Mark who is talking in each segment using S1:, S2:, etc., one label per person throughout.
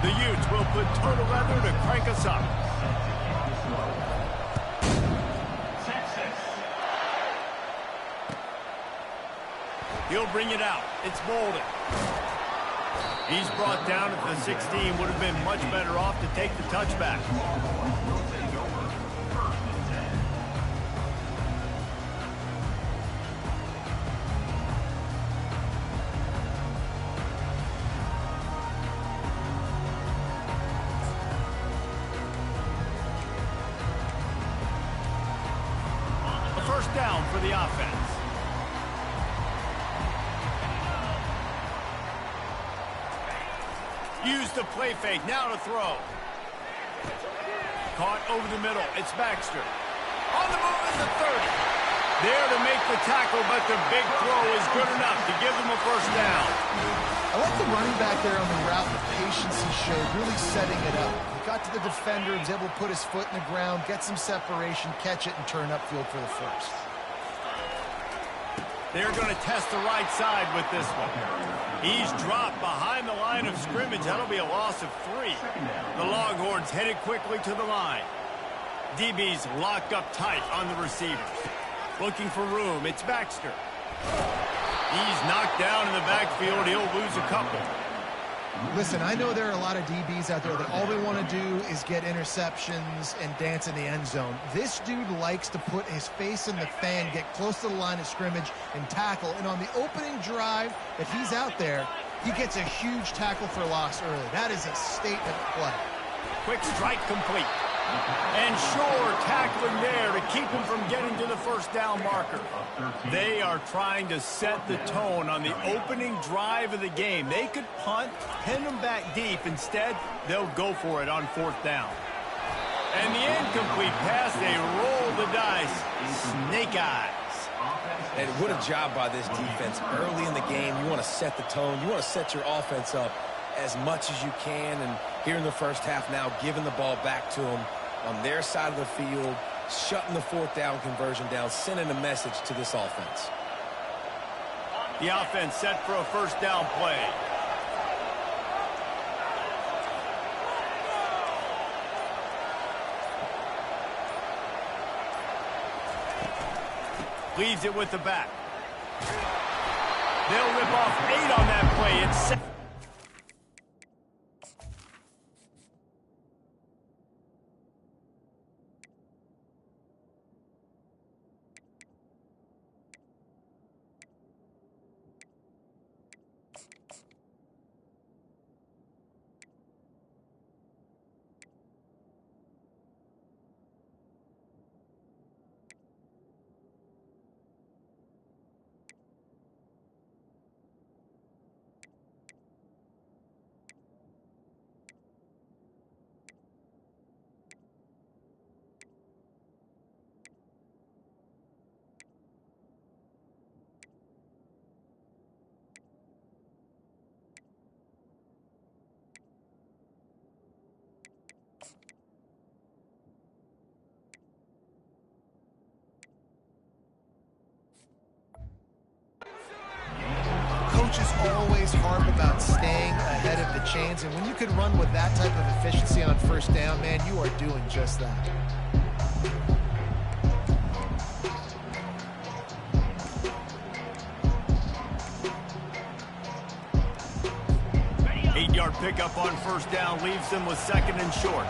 S1: The Utes will put total leather to crank us up. He'll bring it out. It's Bolden. He's brought down at the 16. Would have been much better off to take the touchback. A first down for the offense. Use the play fake, now to throw. Caught over the middle, it's Baxter. On the move is the 30. There to make the tackle, but the big throw is good enough to give them a first down.
S2: I like the running back there on the route, the patience he showed, really setting it up. He got to the defender, he was able to put his foot in the ground, get some separation, catch it, and turn upfield for the first.
S1: They're going to test the right side with this one. He's dropped behind the line of scrimmage. That'll be a loss of 3. The Longhorns headed quickly to the line. DB's locked up tight on the receivers. Looking for room. It's Baxter. He's knocked down in the backfield. He'll lose a couple.
S2: Listen, I know there are a lot of DBs out there that all they want to do is get interceptions and dance in the end zone. This dude likes to put his face in the fan, get close to the line of scrimmage, and tackle. And on the opening drive, if he's out there, he gets a huge tackle for loss early. That is a statement play.
S1: Quick strike complete. And Shore tackling there to keep him from getting to the first down marker. They are trying to set the tone on the opening drive of the game. They could punt, pin them back deep. Instead, they'll go for it on 4th down. And the incomplete pass, they roll the dice. Snake eyes.
S3: And what a job by this defense. Early in the game, you want to set the tone. You want to set your offense up as much as you can. And here in the first half now, giving the ball back to them on their side of the field, shutting the 4th down conversion down, sending a message to this offense.
S1: The offense set for a first down play. Leaves it with the back. They'll rip off 8 on that play. It's 7.
S2: Coaches always harp about staying ahead of the chains, and when you can run with that type of efficiency on first down, man, you are doing just that.
S1: Eight-yard pickup on first down leaves them with 2nd and short.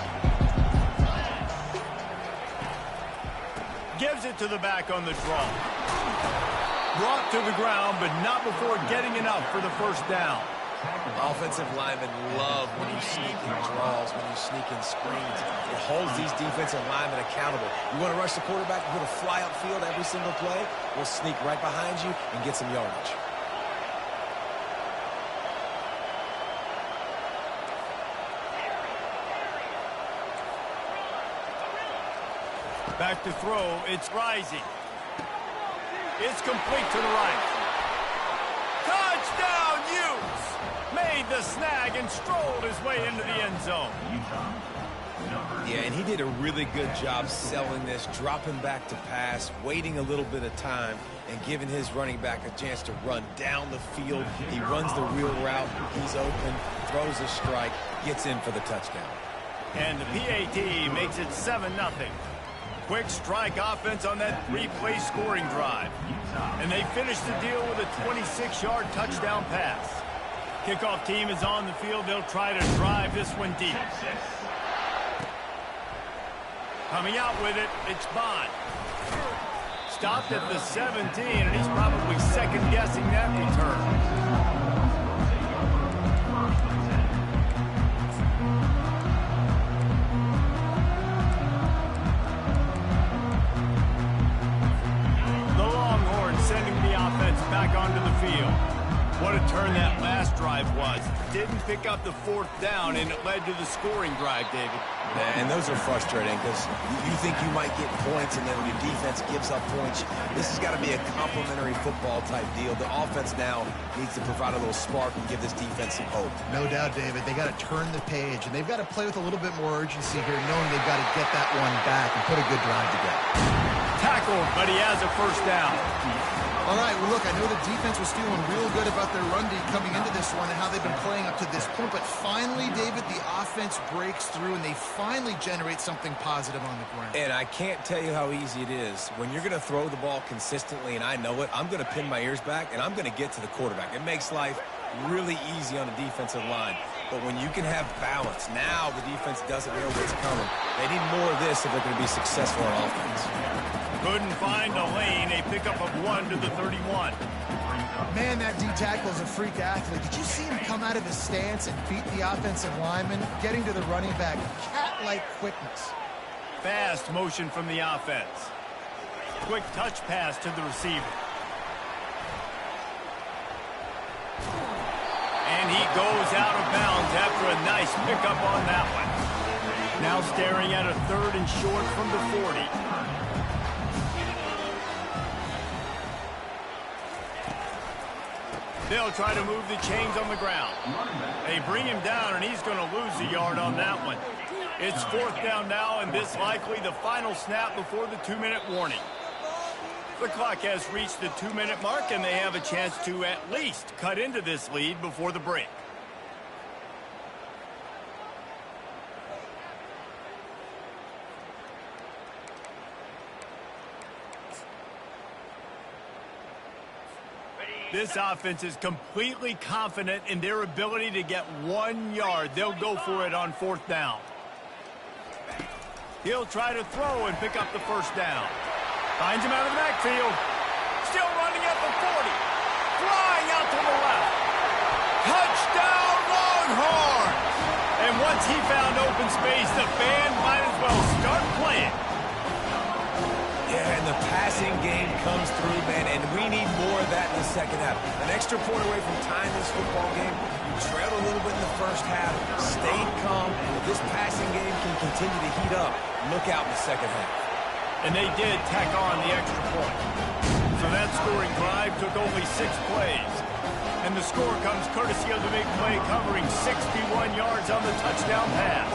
S1: Gives it to the back on the draw. Brought to the ground, but not before getting enough for the first down.
S3: Offensive linemen love when you sneak in draws, when you sneak in screens. It holds these defensive linemen accountable. You want to rush the quarterback, you want to fly upfield every single play, we'll sneak right behind you and get some yardage.
S1: Back to throw, it's Rising. It's complete to the right. Touchdown, Utes! Made the snag and strolled his way into the end zone.
S3: Yeah, and he did a really good job selling this, dropping back to pass, waiting a little bit of time, and giving his running back a chance to run down the field. He runs the real route. He's open. throws a strike, gets in for the touchdown.
S1: And the PAT makes it 7-0. Quick strike offense on that 3-play scoring drive. And they finish the deal with a 26-yard touchdown pass. Kickoff team is on the field. They'll try to drive this one deep. Coming out with it, it's Bond. Stopped at the 17, and he's probably second-guessing that return. Sending the offense back onto the field. What a turn that last drive was. Didn't pick up the 4th down, and it led to the scoring drive, David.
S3: And those are frustrating because you think you might get points, and then when your defense gives up points, this has got to be a complementary football type deal. The offense now needs to provide a little spark and give this defense some hope.
S2: No doubt, David. They got to turn the page, and they've got to play with a little bit more urgency here, knowing they've got to get that one back and put a good drive together.
S1: Tackled, but he has a first down.
S2: All right, well, look, I know the defense was feeling real good about their run D coming into this one and how they've been playing up to this point, but finally, David, the offense breaks through, and they finally generate something positive on the ground.
S3: And I can't tell you how easy it is. When you're going to throw the ball consistently, and I know it, I'm going to pin my ears back, and I'm going to get to the quarterback. It makes life really easy on the defensive line. But when you can have balance, now the defense doesn't know what's coming. They need more of this if they're going to be successful on offense.
S1: Couldn't find a lane. A pickup of 1 to the 31.
S2: Man, that D-tackle is a freak athlete. Did you see him come out of his stance and beat the offensive lineman, getting to the running back? Cat-like quickness.
S1: Fast motion from the offense. Quick touch pass to the receiver. And he goes out of bounds after a nice pickup on that one. Now staring at a 3rd and short from the 40. They'll try to move the chains on the ground. They bring him down, and he's going to lose a yard on that one. It's 4th down now, and this likely the final snap before the 2-minute warning. The clock has reached the 2-minute mark, and they have a chance to at least cut into this lead before the break. This offense is completely confident in their ability to get 1 yard. They'll go for it on 4th down. He'll try to throw and pick up the first down. Finds him out of the backfield. Still running at the 40. Flying out to the left. Touchdown, Longhorns! And once he found open space, the band might as well start playing.
S3: Yeah, and the passing game comes through, man, and we need more of that in the second half. An extra point away from tying this football game. You trailed a little bit in the first half, stayed calm. If this passing game can continue to heat up, look out in the second half.
S1: And they did tack on the extra point. So that scoring drive took only 6 plays. And the score comes courtesy of the big play covering 61 yards on the touchdown pass.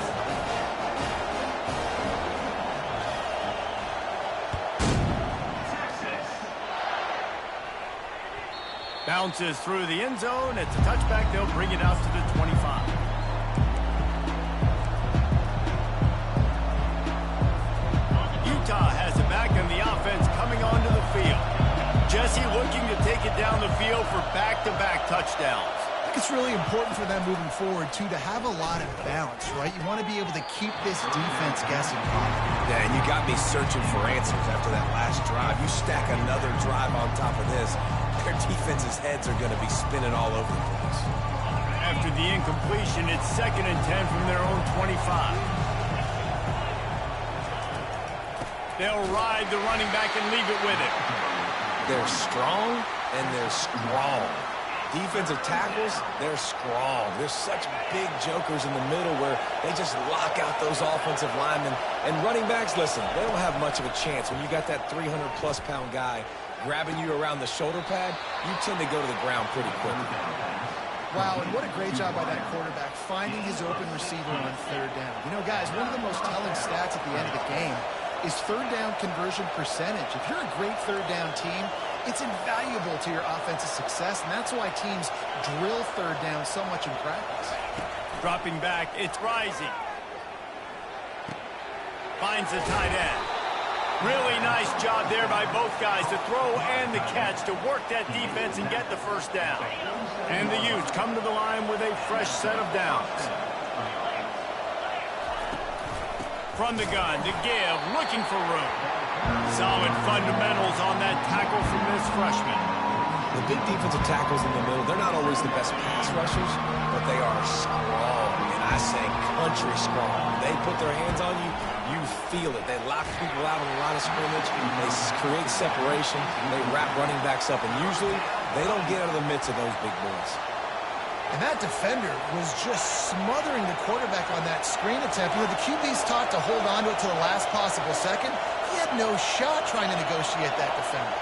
S1: Bounces through the end zone. It's a touchback. They'll bring it out to the 25. Utah has it back, and the offense coming onto the field. Jesse looking to take it down the field for back-to-back touchdowns.
S2: I think it's really important for them moving forward, too, to have a lot of balance, right? You want to be able to keep this defense guessing.
S3: Yeah, and you got me searching for answers after that last drive. You stack another drive on top of this, their defense's heads are going to be spinning all over the place.
S1: After the incompletion, it's 2nd and 10 from their own 25. They'll ride the running back and leave it with it.
S3: They're strong, and they're strong. Defensive tackles, they're strong. They're such big jokers in the middle where they just lock out those offensive linemen. And running backs, listen, they don't have much of a chance. When you got that 300-plus pound guy grabbing you around the shoulder pad, you tend to go to the ground pretty quickly.
S2: Wow, and what a great job by that quarterback finding his open receiver on 3rd down. You know, guys, one of the most telling stats at the end of the game is 3rd down conversion percentage. If you're a great 3rd down team, it's invaluable to your offensive success, and that's why teams drill 3rd down so much in practice.
S1: Dropping back, it's Rising. Finds the tight end. Really nice job there by both guys, the throw and the catch, to work that defense and get the first down. And the Utes come to the line with a fresh set of downs. From the gun to give, looking for room. Solid fundamentals on that tackle from this freshman.
S3: The big defensive tackles in the middle, they're not always the best pass rushers, but they are strong, and I say country strong. They put their hands on you, you feel it. They lock people out on the line of scrimmage, they create separation, they wrap running backs up, and usually they don't get out of the midst of those big boys.
S2: And that defender was just smothering the quarterback on that screen attempt. You know, the QB's taught to hold on to it to the last possible second. He had no shot trying to negotiate that defender.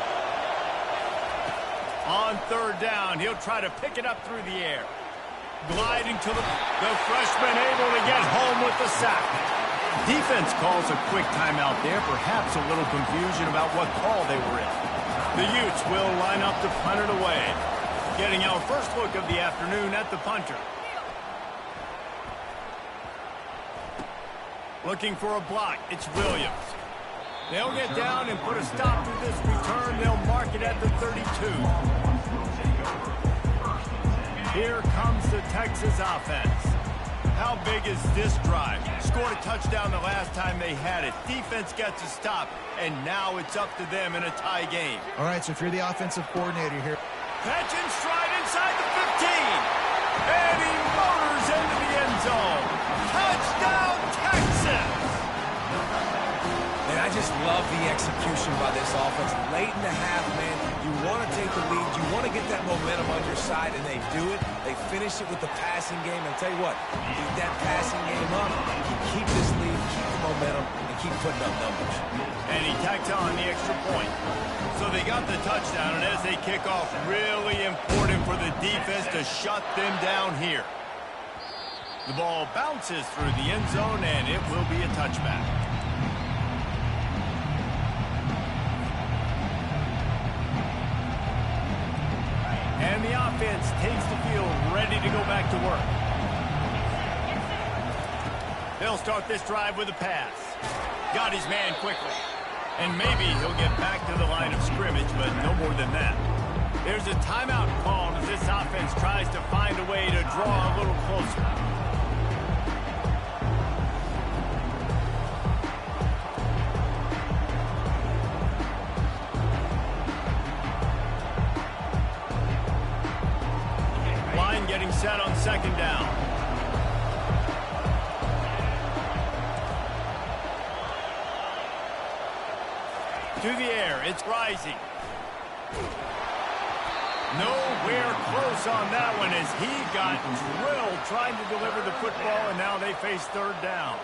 S1: On third down, he'll try to pick it up through the air. Gliding to the freshman able to get home with the sack. Defense calls a quick timeout there, perhaps a little confusion about what call they were in. The Utes will line up to punt it away. Getting our first look of the afternoon at the punter. Looking for a block, it's Williams. They'll get down and put a stop to this return. They'll mark it at the 32. Here comes the Texas offense. How big is this drive? Scored a touchdown the last time they had it. Defense gets a stop, and now it's up to them in a tie game.
S2: All right, so if you're the offensive coordinator here.
S1: Catch and stride inside the 15. And he motors into the end zone. Touchdown, Texas!
S3: And I just love the execution by this offense. Late in the half, man, you want to take the lead. You want to get that momentum on your side, and they do it. They finish it with the passing game. And I'll tell you what, keep that passing game up. You keep this lead, keep the momentum, and keep putting up numbers.
S1: And he tacks on the extra point. So they got the touchdown, and as they kick off, really important for the defense to shut them down here. The ball bounces through the end zone, and it will be a touchback. And the offense takes the field, ready to go back to work. They'll start this drive with a pass. Got his man quickly. And maybe he'll get back to the line of scrimmage, but no more than that. There's a timeout called as this offense tries to find a way to draw a little closer. Line getting set on second down. To the air, it's Rising. Nowhere close on that one as he got drilled trying to deliver the football, and now they face third down.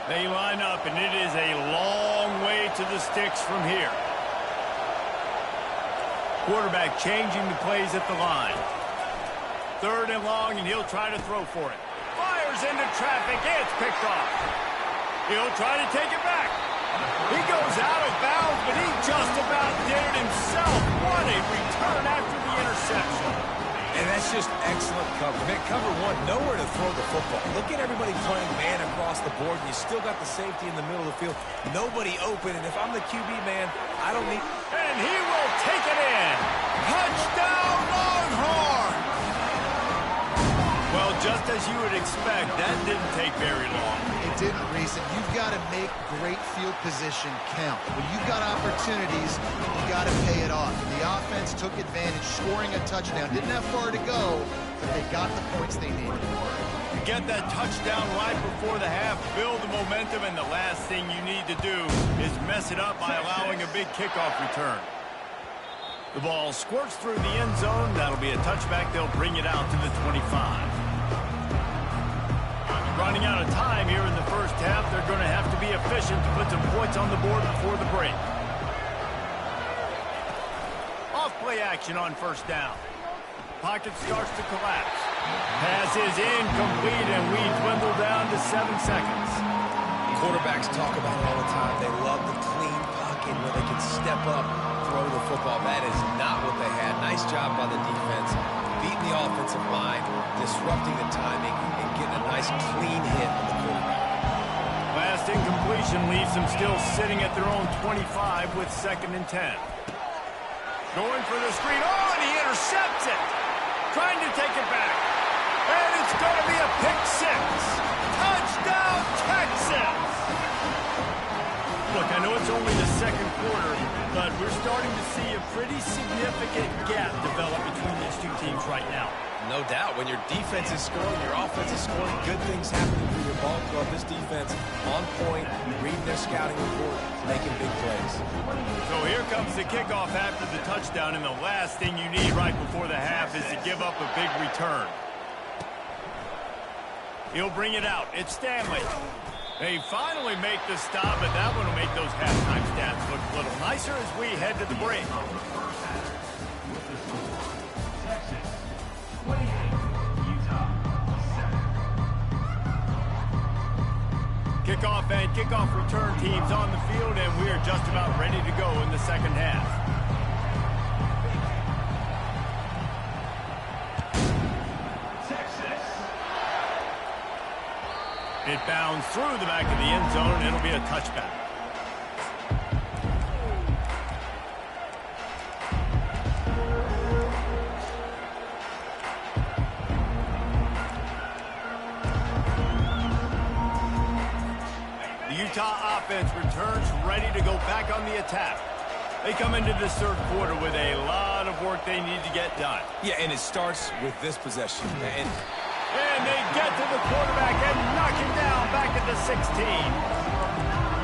S1: They line up, and it is a long way to the sticks from here. Quarterback changing the plays at the line. Third and long, and he'll try to throw for it. Fires into traffic, it's picked off. He'll try to take it back. He goes out of bounds, but he just about did it himself. What a return after the interception.
S3: And that's just excellent cover. Man, cover one, nowhere to throw the football. Look at everybody playing man across the board, and you still got the safety in the middle of the field. Nobody open, and if I'm the QB, man, I don't need...
S1: And he will take it in. Touchdown, Longhorn! Well, just as you would expect, that didn't take very long.
S2: It didn't, Reese. And you've got to make great field position count. When you've got opportunities, you got to pay it off. The offense took advantage, scoring a touchdown. Didn't have far to go, but they got the points they needed.
S1: You get that touchdown right before the half, build the momentum, and the last thing you need to do is mess it up by allowing a big kickoff return. The ball squirts through the end zone. That'll be a touchback. They'll bring it out to the 25. Running out of time here in the first half. They're going to have to be efficient to put some points on the board before the break. Off play action on first down. Pocket starts to collapse. Pass is incomplete, and we dwindle down to 7 seconds.
S3: Quarterbacks talk about it all the time. They love the clean pocket where they can step up, throw the football. That is not what they had. Nice job by the defense, beating the offensive line, disrupting the timing, and getting clean hit on the quarterback.
S1: Last incompletion leaves them still sitting at their own 25 with 2nd and 10. Going for the screen. Oh, and he intercepts it. Trying to take it back. And it's going to be a pick 6. Touchdown, Texas! Look, I know it's only the 2nd quarter, but we're starting to see a pretty significant gap develop between these two teams right now.
S3: No doubt. When your defense is scoring, your offense is scoring, good things happening for your ball club. This defense on point, reading their scouting report, making big plays.
S1: So here comes the kickoff after the touchdown, and the last thing you need right before the half is to give up a big return. He'll bring it out. It's Stanley. They finally make the stop, but that one will make those halftime stats look a little nicer as we head to the break. Kickoff and kickoff return teams on the field, and we are just about ready to go in the 2nd half. Texas. It bounds through the back of the end zone, and it'll be a touchback. Utah offense returns ready to go back on the attack. They come into this 3rd quarter with a lot of work they need to get done.
S3: Yeah, and it starts with this possession.
S1: And they get to the quarterback and knock him down back at the 16.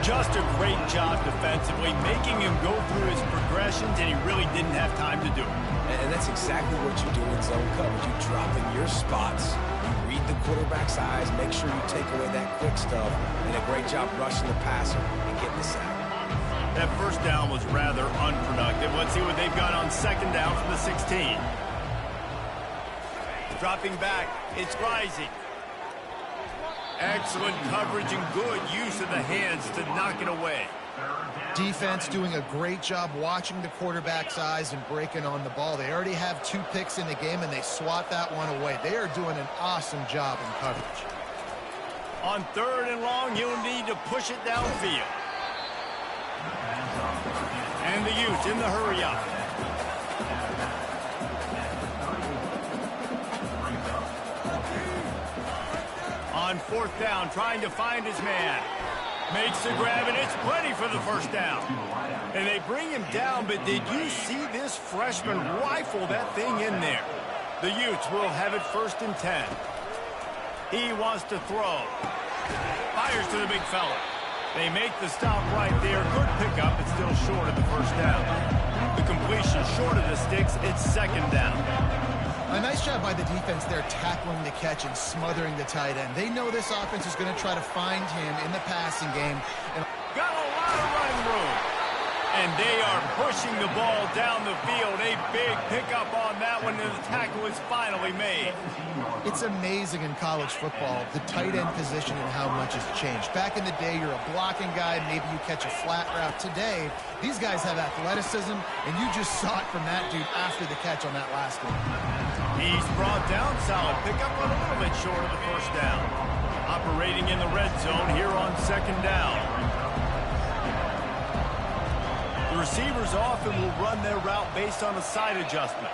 S1: Just a great job defensively, making him go through his progressions, and he really didn't have time to do it.
S3: And that's exactly what you do in zone coverage. You drop in your spots, you read the quarterback's eyes, make sure you take away that quick stuff, and a great job rushing the passer and getting the sack.
S1: That 1st down was rather unproductive. Let's see what they've got on 2nd down from the 16. Dropping back, it's Rising. Excellent coverage and good use of the hands to knock it away.
S2: Defense doing a great job watching the quarterback's eyes and breaking on the ball. They already have 2 picks in the game, and they swat that one away. They are doing an awesome job in coverage.
S1: On 3rd and long, you'll need to push it downfield. And the Utes in the hurry up. On 4th down, trying to find his man. Makes the grab, and it's plenty for the 1st down. And they bring him down, but did you see this freshman rifle that thing in there? The Utes will have it 1st and 10. He wants to throw. Fires to the big fella. They make the stop right there. Good pickup, but still short of the 1st down. The completion short of the sticks. It's 2nd down.
S2: A nice job by the defense there tackling the catch and smothering the tight end. They know this offense is going to try to find him in the passing game. And
S1: got a lot of running room. And they are pushing the ball down the field. A big pickup on that one, and the tackle is finally made.
S2: It's amazing in college football, the tight end position and how much has changed. Back in the day, you're a blocking guy, maybe you catch a flat route. Today, these guys have athleticism, and you just saw it from that dude after the catch on that last one.
S1: He's brought down, solid pickup, but a little bit short of the 1st down. Operating in the red zone here on 2nd down. The receivers often will run their route based on a side adjustment.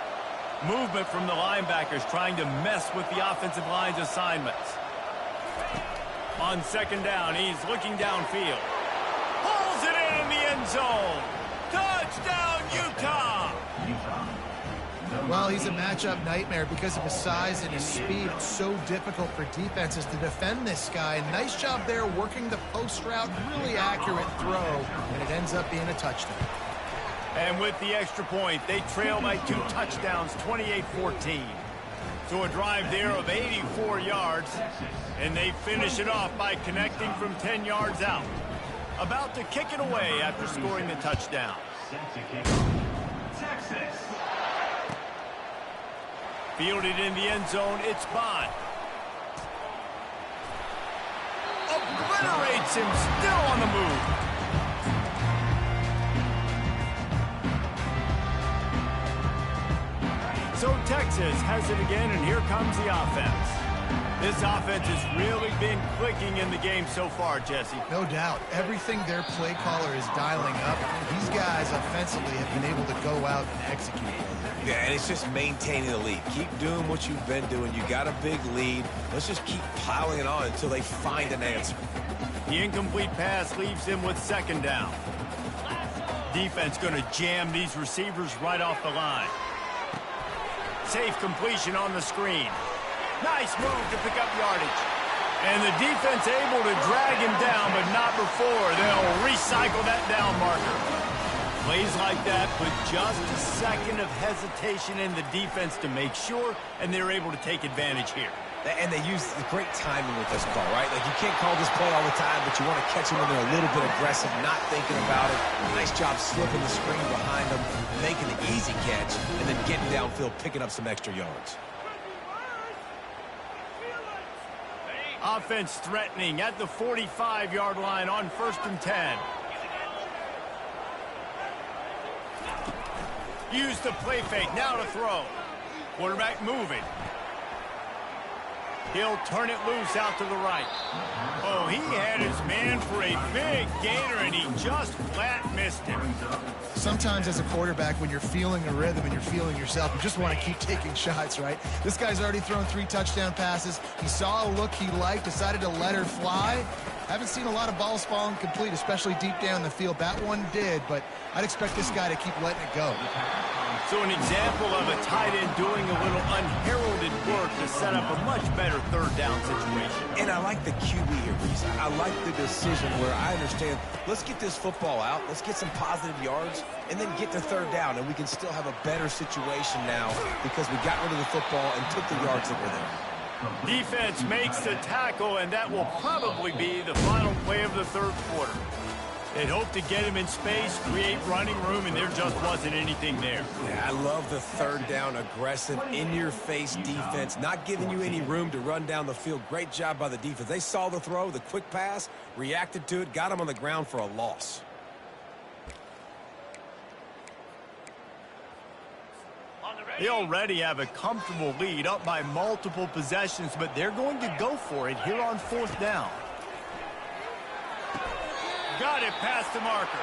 S1: Movement from the linebackers trying to mess with the offensive line's assignments. On 2nd down, he's looking downfield. Pulls it in the end zone. Touchdown, Utah!
S2: Well, he's a matchup nightmare because of his size and his speed. It's so difficult for defenses to defend this guy. Nice job there working the post route, really accurate throw, and it ends up being a touchdown.
S1: And with the extra point, they trail by 2 touchdowns, 28-14. So a drive there of 84 yards, and they finish it off by connecting from 10 yards out. About to kick it away after scoring the touchdown. Texas. Fielded in the end zone, it's Bond. Obliterates him, still on the move. So Texas has it again, and here comes the offense. This offense has really been clicking in the game so far, Jesse.
S2: No doubt. Everything their play caller is dialing up, these guys offensively have been able to go out and execute.
S3: Yeah, and it's just maintaining the lead. Keep doing what you've been doing. You got a big lead. Let's just keep piling it on until they find an answer.
S1: The incomplete pass leaves him with second down. Defense going to jam these receivers right off the line. Safe completion on the screen. Nice move to pick up yardage. And the defense able to drag him down, but not before they'll recycle that down marker. Plays like that put just a second of hesitation in the defense to make sure, and they're able to take advantage here.
S3: And they use great timing with this call, right? Like, you can't call this play all the time, but you want to catch them when they're a little bit aggressive, not thinking about it. Nice job slipping the screen behind them, making the easy catch, and then getting downfield, picking up some extra yards.
S1: Offense threatening at the 45-yard line on 1st and 10. Use the play fake, now to throw. Quarterback moving. He'll turn it loose out to the right. Oh, he had his man for a big gainer, and he just flat missed him.
S2: Sometimes as a quarterback, when you're feeling a rhythm and you're feeling yourself, you just want to keep taking shots, right? This guy's already thrown 3 touchdown passes. He saw a look he liked, decided to let her fly. Haven't seen a lot of balls falling complete, especially deep down the field. That one did, but I'd expect this guy to keep letting it go.
S1: So an example of a tight end doing a little unheralded work to set up a much better third down situation.
S3: And I like the QB here, Reese. I like the decision where I understand, let's get this football out, let's get some positive yards, and then get to third down, and we can still have a better situation now because we got rid of the football and took the yards that were there.
S1: Defense makes the tackle, and that will probably be the final play of the third quarter. They'd hope to get him in space, create running room, and there just wasn't anything there.
S3: Yeah, I love the third down, aggressive, in-your-face defense, not giving you any room to run down the field. Great job by the defense. They saw the throw, the quick pass, reacted to it, got him on the ground for a loss.
S1: They already have a comfortable lead, up by multiple possessions, but they're going to go for it here on 4th down. Got it past the marker.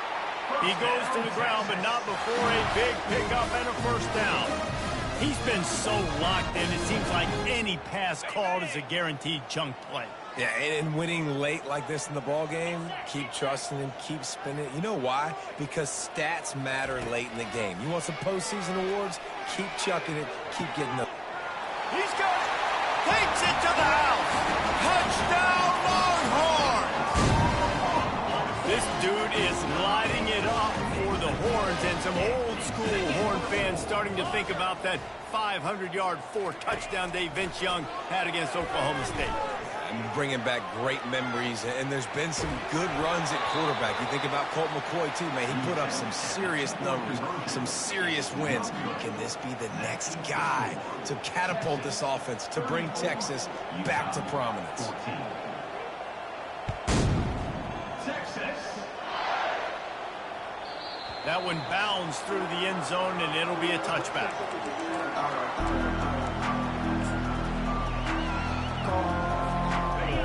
S1: He goes to the ground, but not before a big pickup and a first down. He's been so locked in, it seems like any pass called is a guaranteed chunk play.
S3: Yeah, and winning late like this in the ball game, keep trusting him, keep spinning it. You know why? Because stats matter late in the game. You want some postseason awards? Keep chucking it, keep getting them.
S1: He's got it. Takes it to the house. Touchdown, Longhorns. This dude is lighting it up for the Horns, and some old-school Horn fans starting to think about that 500-yard 4-touchdown day Vince Young had against Oklahoma State.
S3: And bringing back great memories, and there's been some good runs at quarterback. You think about Colt McCoy, too, man. He put up some serious numbers, some serious wins. Can this be the next guy to catapult this offense, to bring Texas back to prominence?
S1: That one bounds through the end zone, and it'll be a touchback.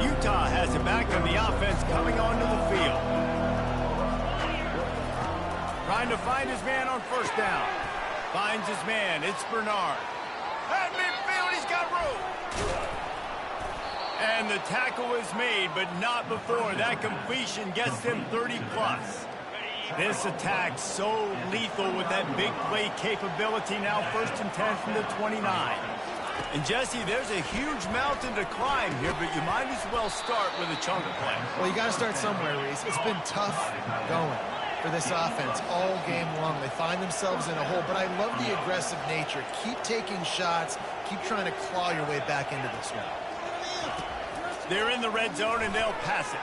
S1: Utah has it back on the offense coming onto the field. Trying to find his man on first down. Finds his man. It's Bernard. At midfield, he's got room. And the tackle is made, but not before. That completion gets him 30-plus. This attack so lethal with that big play capability. Now 1st and 10 from the 29. And, Jesse, there's a huge mountain to climb here, but you might as well start with a chunk play.
S2: Well, you got to start somewhere, Reese. It's been tough going for this offense all game long. They find themselves in a hole, but I love the aggressive nature. Keep taking shots. Keep trying to claw your way back into this one.
S1: They're in the red zone, and they'll pass it.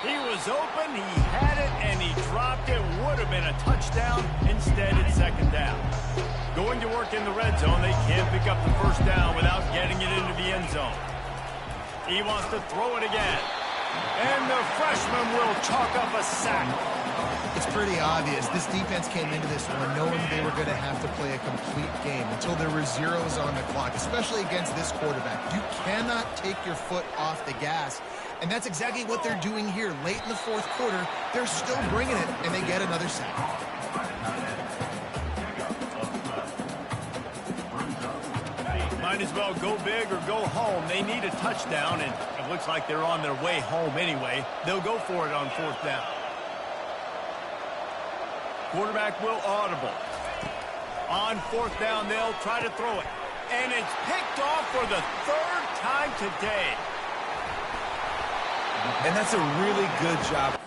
S1: He was open, he had it, and he dropped it. Would have been a touchdown. Instead, it's second down. Going to work in the red zone, they can't pick up the first down without getting it into the end zone. He wants to throw it again. And the freshman will chalk up a sack.
S2: It's pretty obvious. This defense came into this one knowing they were going to have to play a complete game until there were zeros on the clock, especially against this quarterback. You cannot take your foot off the gas, and that's exactly what they're doing here. Late in the fourth quarter, they're still bringing it, and they get another sack.
S1: Might as well go big or go home. They need a touchdown, and it looks like they're on their way home anyway. They'll go for it on fourth down. Quarterback will audible. On fourth down, they'll try to throw it. And it's picked off for the third time today.
S3: And that's a really good job.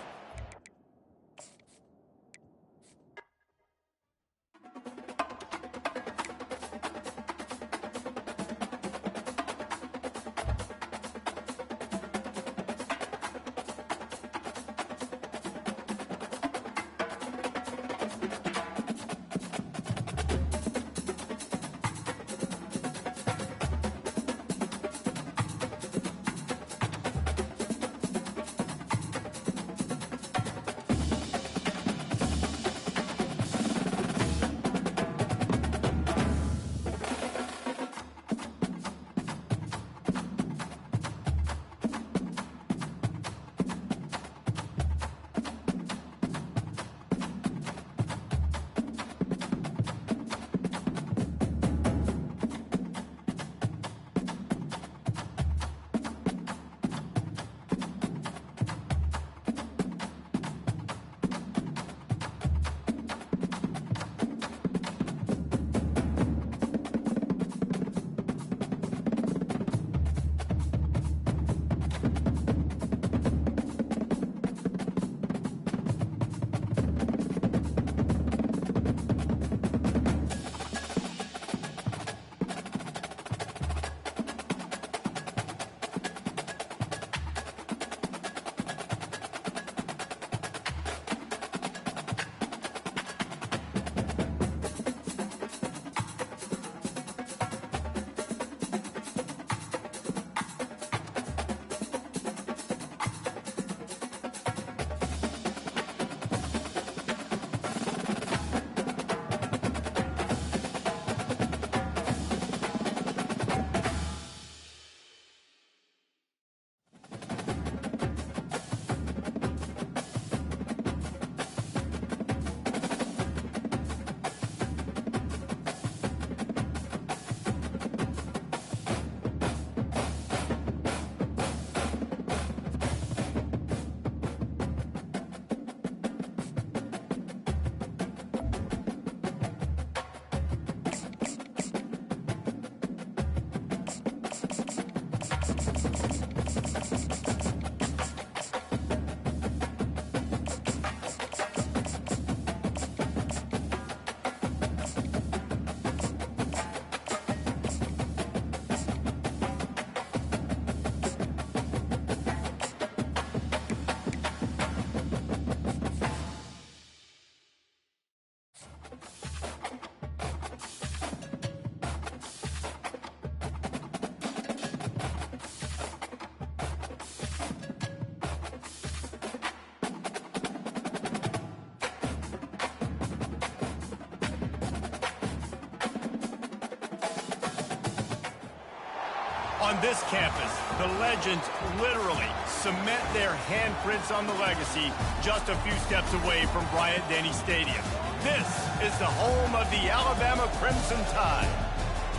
S1: On this campus, the legends literally cement their handprints on the legacy just a few steps away from Bryant-Denny Stadium. This is the home of the Alabama Crimson Tide.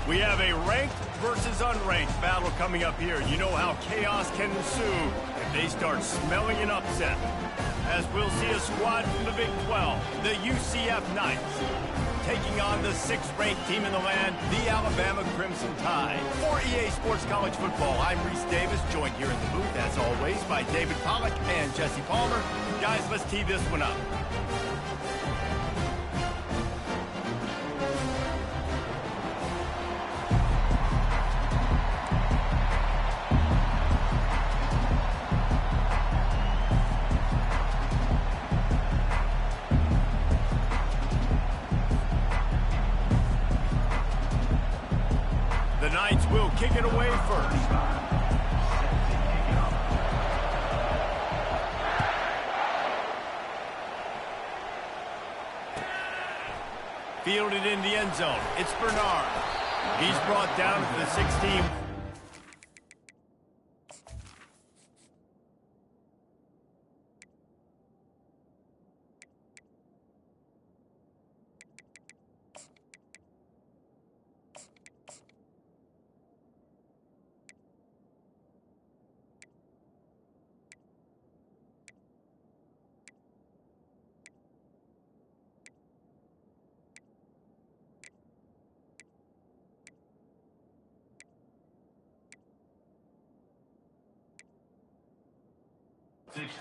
S1: We have a ranked versus unranked battle coming up here. You know how chaos can ensue if they start smelling an upset. As we'll see a squad from the Big 12, the UCF Knights, taking on the sixth-ranked team in the land, the Alabama Crimson Tide. For EA Sports College Football, I'm Reese Davis, joined here in the booth, as always, by David Pollack and Jesse Palmer. Guys, let's tee this one up. Will kick it away first. Fielded in the end zone. It's Bernard. He's brought down to the 16.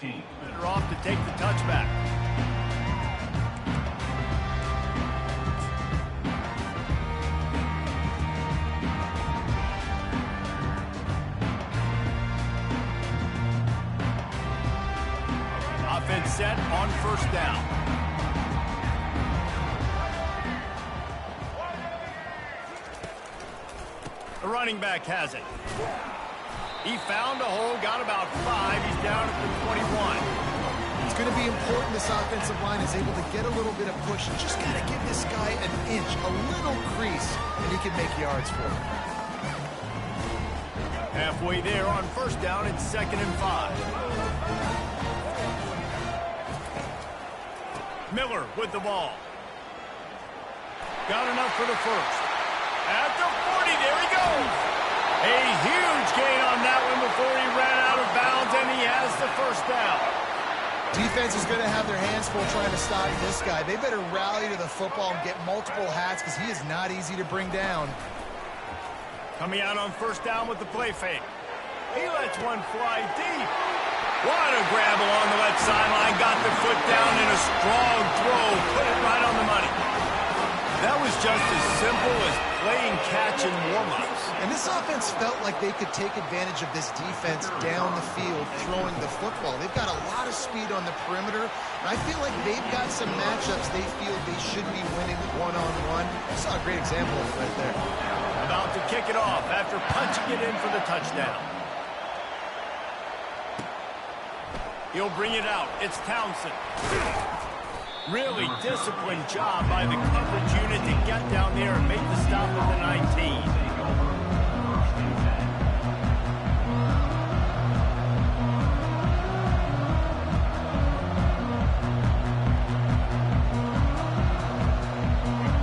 S1: Better off to take the touchback. Offense set on first down. The running back has it. He found a hole, got about 5. He's down at the 21.
S2: It's going to be important this offensive line is able to get a little bit of push and just kind of give this guy an inch, a little crease, and he can make yards for him.
S1: Halfway there on first down, it's 2nd and 5. Miller with the ball. Got enough for the first. At the 40, there he goes. A huge gain on that one before he ran out of bounds, and he has the first down.
S2: Defense is going to have their hands full trying to stop this guy. They better rally to the football and get multiple hats because he is not easy to bring down.
S1: Coming out on first down with the play fake. He lets one fly deep. What a grab along the left sideline. Got the foot down in a strong throw. Put it right on the money. That was just as simple as playing catch in warm-ups.
S2: And this offense felt like they could take advantage of this defense down the field throwing the football. They've got a lot of speed on the perimeter. And I feel like they've got some matchups they feel they should be winning one-on-one. I saw a great example of it right there.
S1: About to kick it off after punching it in for the touchdown. He'll bring it out. It's Townsend. Really disciplined job by the coverage unit to get down there and make the stop at the 19.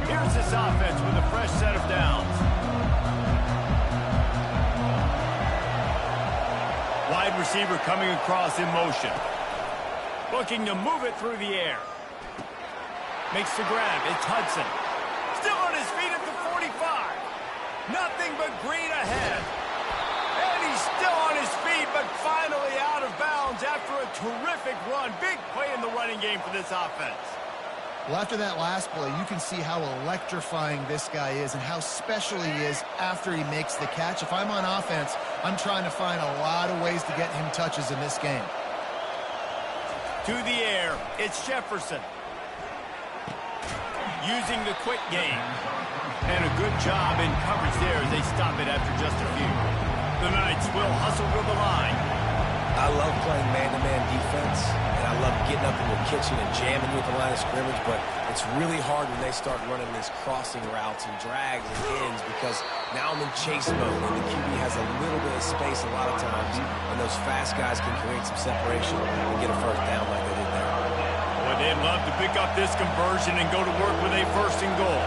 S1: Here's this offense with a fresh set of downs. Wide receiver coming across in motion. Looking to move it through the air. Makes the grab. It's Hudson. Still on his feet at the 45. Nothing but green ahead. And he's still on his feet, but finally out of bounds after a terrific run. Big play in the running game for this offense.
S2: Well, after that last play, you can see how electrifying this guy is and how special he is after he makes the catch. If I'm on offense, I'm trying to find a lot of ways to get him touches in this game.
S1: To the air, it's Jefferson. Using the quick game. And a good job in coverage there as they stop it after just a few. The Knights will hustle to the line.
S3: I love playing man-to-man defense, and I love getting up in the kitchen and jamming you at the line of scrimmage, but it's really hard when they start running these crossing routes and drags and ends because now I'm in chase mode, and the QB has a little bit of space a lot of times, and those fast guys can create some separation and get a first down like they did there.
S1: Boy, they'd love to pick up this conversion and go to work with a first and goal.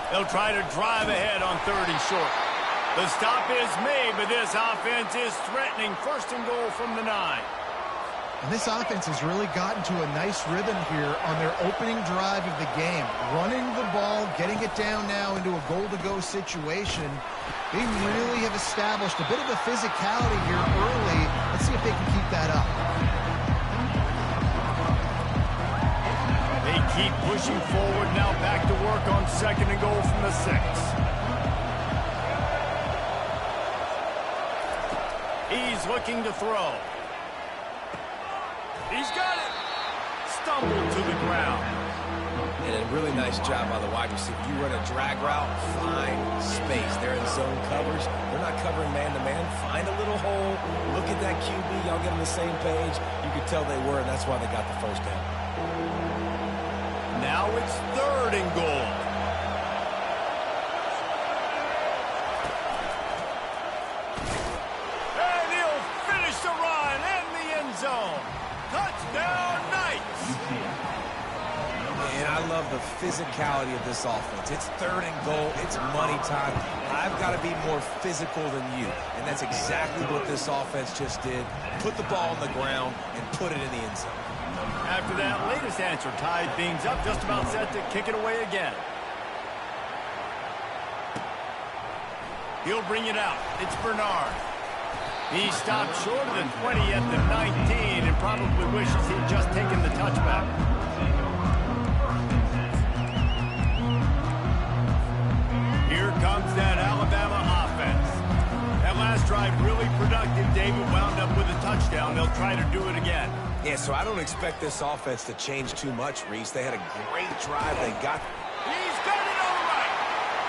S1: They'll try to drive ahead on 30 short. The stop is made, but this offense is threatening first and goal from the 9.
S2: And this offense has really gotten to a nice rhythm here on their opening drive of the game. Running the ball, getting it down now into a goal-to-go situation. They really have established a bit of a physicality here early. Let's see if they can keep that up.
S1: They keep pushing forward, now back to work on second and goal from the 6. He's looking to throw. He's got it. Stumbled to the ground.
S3: And a really nice job by the wide receiver. You run a drag route, find space. They're in zone coverage. They're not covering man-to-man. Find a little hole. Look at that QB. Y'all get on the same page. You could tell they were, and that's why they got the first down.
S1: Now it's 3rd and goal. And he'll finish the run in the end zone. Touchdown, Knights.
S3: And I love the physicality of this offense. It's 3rd and goal. It's money time. I've got to be more physical than you. And that's exactly what this offense just did. Put the ball on the ground and put it in the end zone.
S1: After that latest answer, tied things up, just about set to kick it away again. He'll bring it out. It's Bernard. He stopped short of the 20 at the 19 and probably wishes he'd just taken the touchback. Here comes that Alabama offense. That last drive really productive. David wound up with a touchdown. They'll try to do it again.
S3: Yeah, so I don't expect this offense to change too much, Reese. They had a great drive. They got...
S1: He's got it all right.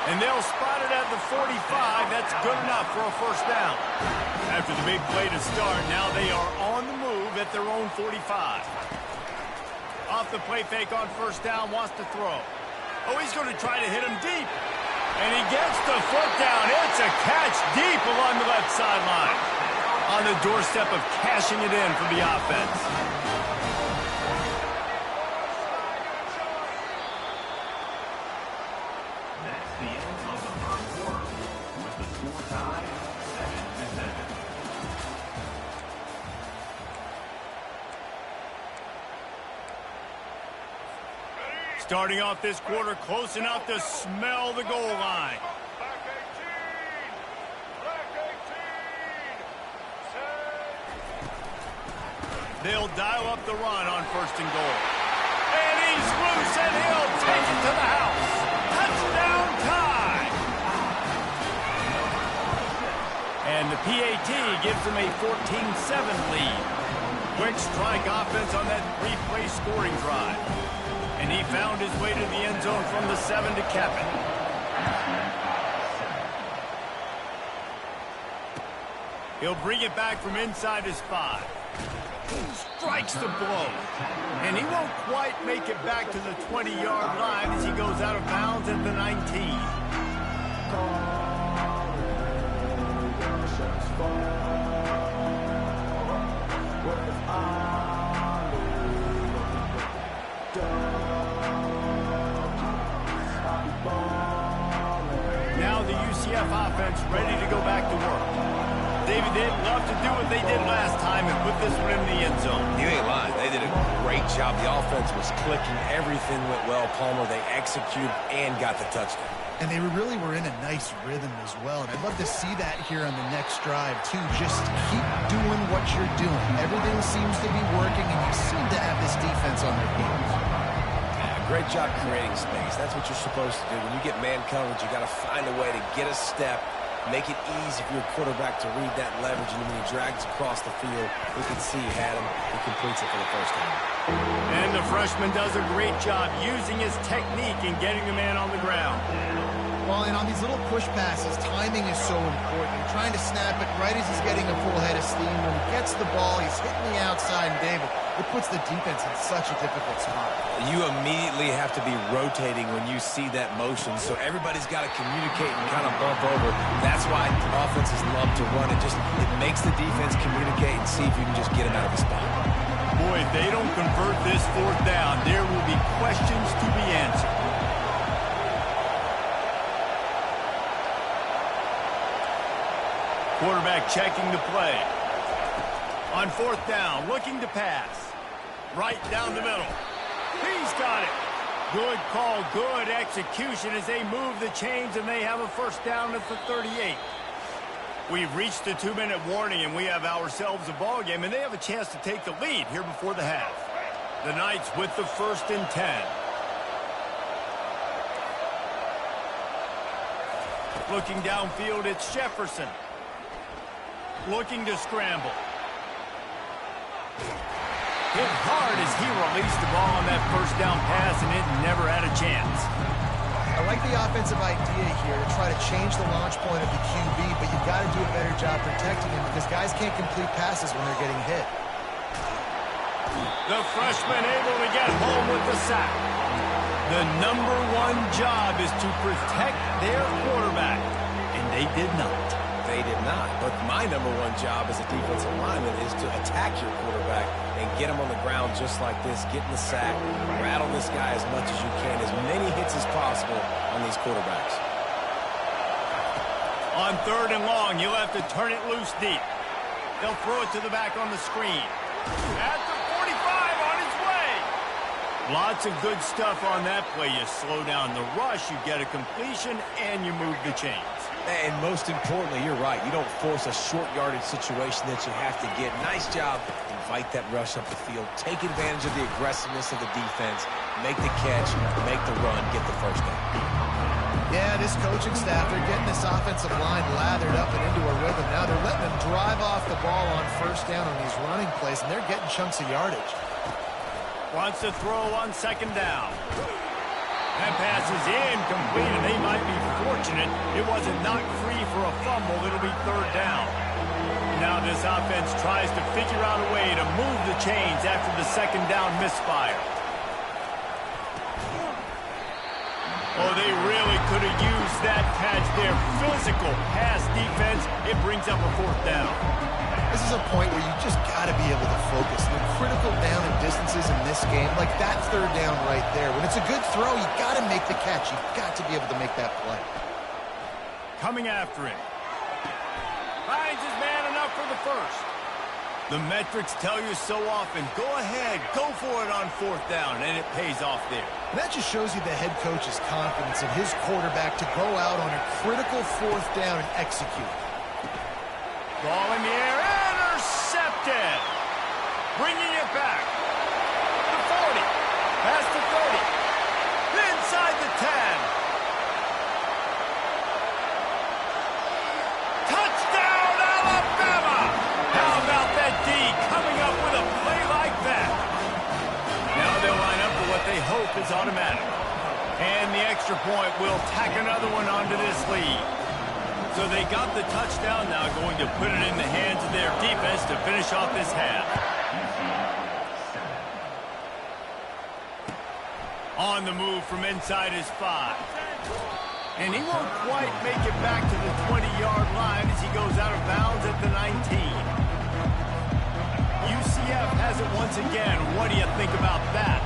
S1: And they'll spot it at the 45. That's good enough for a first down. After the big play to start, now they are on the move at their own 45. Off the play fake on first down, wants to throw. Oh, he's going to try to hit him deep. And he gets the foot down. It's a catch deep along the left sideline. On the doorstep of cashing it in for the offense.
S4: That's the end of the first quarter with the score tied 7-7.
S1: Starting off this quarter close enough to smell the goal line. They'll dial up the run on 1st and goal. And he's loose, and he'll take it to the house. Touchdown tie. And the PAT gives them a 14-7 lead. Quick strike offense on that 3-play scoring drive. And he found his way to the end zone from the 7 to cap it. He'll bring it back from inside his 5. Strikes the blow. And he won't quite make it back to the 20-yard line as he goes out of bounds at the 19. Now the UCF offense ready to go back to work. David, they'd love to do what they did last time and put this one in the end zone.
S3: You ain't lying. They did a great job. The offense was clicking. Everything went well. Palmer, they executed and got the touchdown.
S2: And they really were in a nice rhythm as well. And I'd love to see that here on the next drive, too. Just keep doing what you're doing. Everything seems to be working, and you seem to have this defense on their heels.
S3: Great job creating space. That's what you're supposed to do. When you get man coverage, you got to find a way to get a step, make it easy for your quarterback to read that leverage, and when he drags across the field, we can see he had him. He completes it for the first time.
S1: And the freshman does a great job using his technique and getting the man on the ground.
S2: Well, and on these little push passes, timing is so important. You're trying to snap it right as he's getting a full head of steam. When he gets the ball, he's hitting the outside, and David, it puts the defense in such a difficult spot.
S3: You immediately have to be rotating when you see that motion, so everybody's got to communicate and kind of bump over. That's why offenses love to run it. It makes the defense communicate and see if you can just get him out of the spot.
S1: Boy, if they don't convert this 4th down, there will be questions to be answered. Quarterback checking the play. On 4th down, looking to pass. Right down the middle. He's got it. Good call, good execution as they move the chains, and they have a first down at the 38. We've reached the 2-minute warning, and we have ourselves a ball game, and they have a chance to take the lead here before the half. The Knights with the 1st and 10. Looking downfield, it's Jefferson. Looking to scramble. Hit hard as he released the ball on that first down pass, and it never had a chance.
S2: I like the offensive idea here to try to change the launch point of the QB, but you've got to do a better job protecting him because guys can't complete passes when they're getting hit.
S1: The freshman able to get home with the sack. The number one job is to protect their quarterback, and they did not.
S3: They did not. But my number one job as a defensive lineman is to attack your quarterback and get him on the ground just like this. Get in the sack, rattle this guy as much as you can, as many hits as possible on these quarterbacks.
S1: On 3rd and long, you'll have to turn it loose deep. They'll throw it to the back on the screen. At the 45, on its way. Lots of good stuff on that play. You slow down the rush, you get a completion, and you move the chains.
S3: And most importantly, you're right. You don't force a short yardage situation that you have to get. Nice job. Invite that rush up the field. Take advantage of the aggressiveness of the defense. Make the catch, make the run, get the first down.
S2: Yeah, this coaching staff, they're getting this offensive line lathered up and into a rhythm. Now they're letting them drive off the ball on 1st down on these running plays, and they're getting chunks of yardage.
S1: Wants to throw on 2nd down. That pass is incomplete, and they might be fortunate it wasn't knocked free for a fumble. It'll be 3rd down. Now this offense tries to figure out a way to move the chains after the 2nd down misfire. Oh, they really could have used that catch there. Physical pass defense. It brings up a 4th down.
S2: This is a point where you just got to be able to focus. The critical down and distances in this game, like that 3rd down right there. When it's a good throw, you got to make the catch. You've got to be able to make that play.
S1: Coming after him. Finds his man enough for the first. The metrics tell you so often, go ahead, go for it on 4th down, and it pays off there.
S2: And that just shows you the head coach's confidence in his quarterback to go out on a critical 4th down and execute.
S1: Ball in the air, intercepted. Bringing it back. The 40, past the 30, inside the 10. Touchdown, Alabama! How about that D coming up with a play like that? Now they'll line up for what they hope is automatic. And the extra point will tack another one onto this lead. So they got the touchdown, now going to put it in the hands of their defense to finish off this half. On the move from inside his 5. And he won't quite make it back to the 20-yard line as he goes out of bounds at the 19. UCF has it once again. What do you think about that?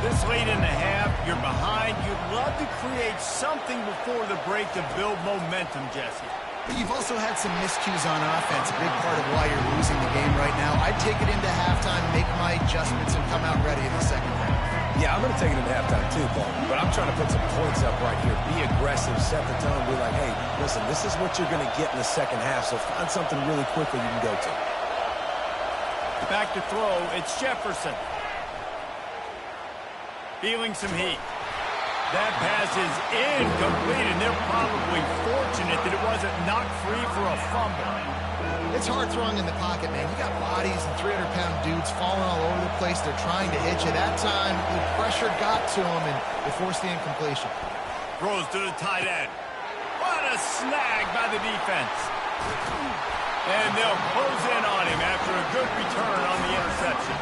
S1: This late in the half, you're behind. You'd love to create something before the break to build momentum, Jesse.
S2: But you've also had some miscues on offense, a big part of why you're losing the game right now. I'd take it into halftime, make my adjustments, and come out ready in the 2nd half.
S3: Yeah, I'm going to take it into halftime too, Paul. But I'm trying to put some points up right here. Be aggressive, set the tone, be like, hey, listen, this is what you're going to get in the 2nd half, so find something really quickly you can go to.
S1: Back to throw, it's Jefferson. Feeling some heat. That pass is incomplete, and they're probably fortunate that it wasn't knocked free for a fumble.
S2: It's hard throwing in the pocket, man. You got bodies and 300-pound dudes falling all over the place. They're trying to hit you. That time, the pressure got to them, and they forced the incompletion.
S1: Throws to the tight end. What a snag by the defense. And they'll close in on him after a good return on the interception.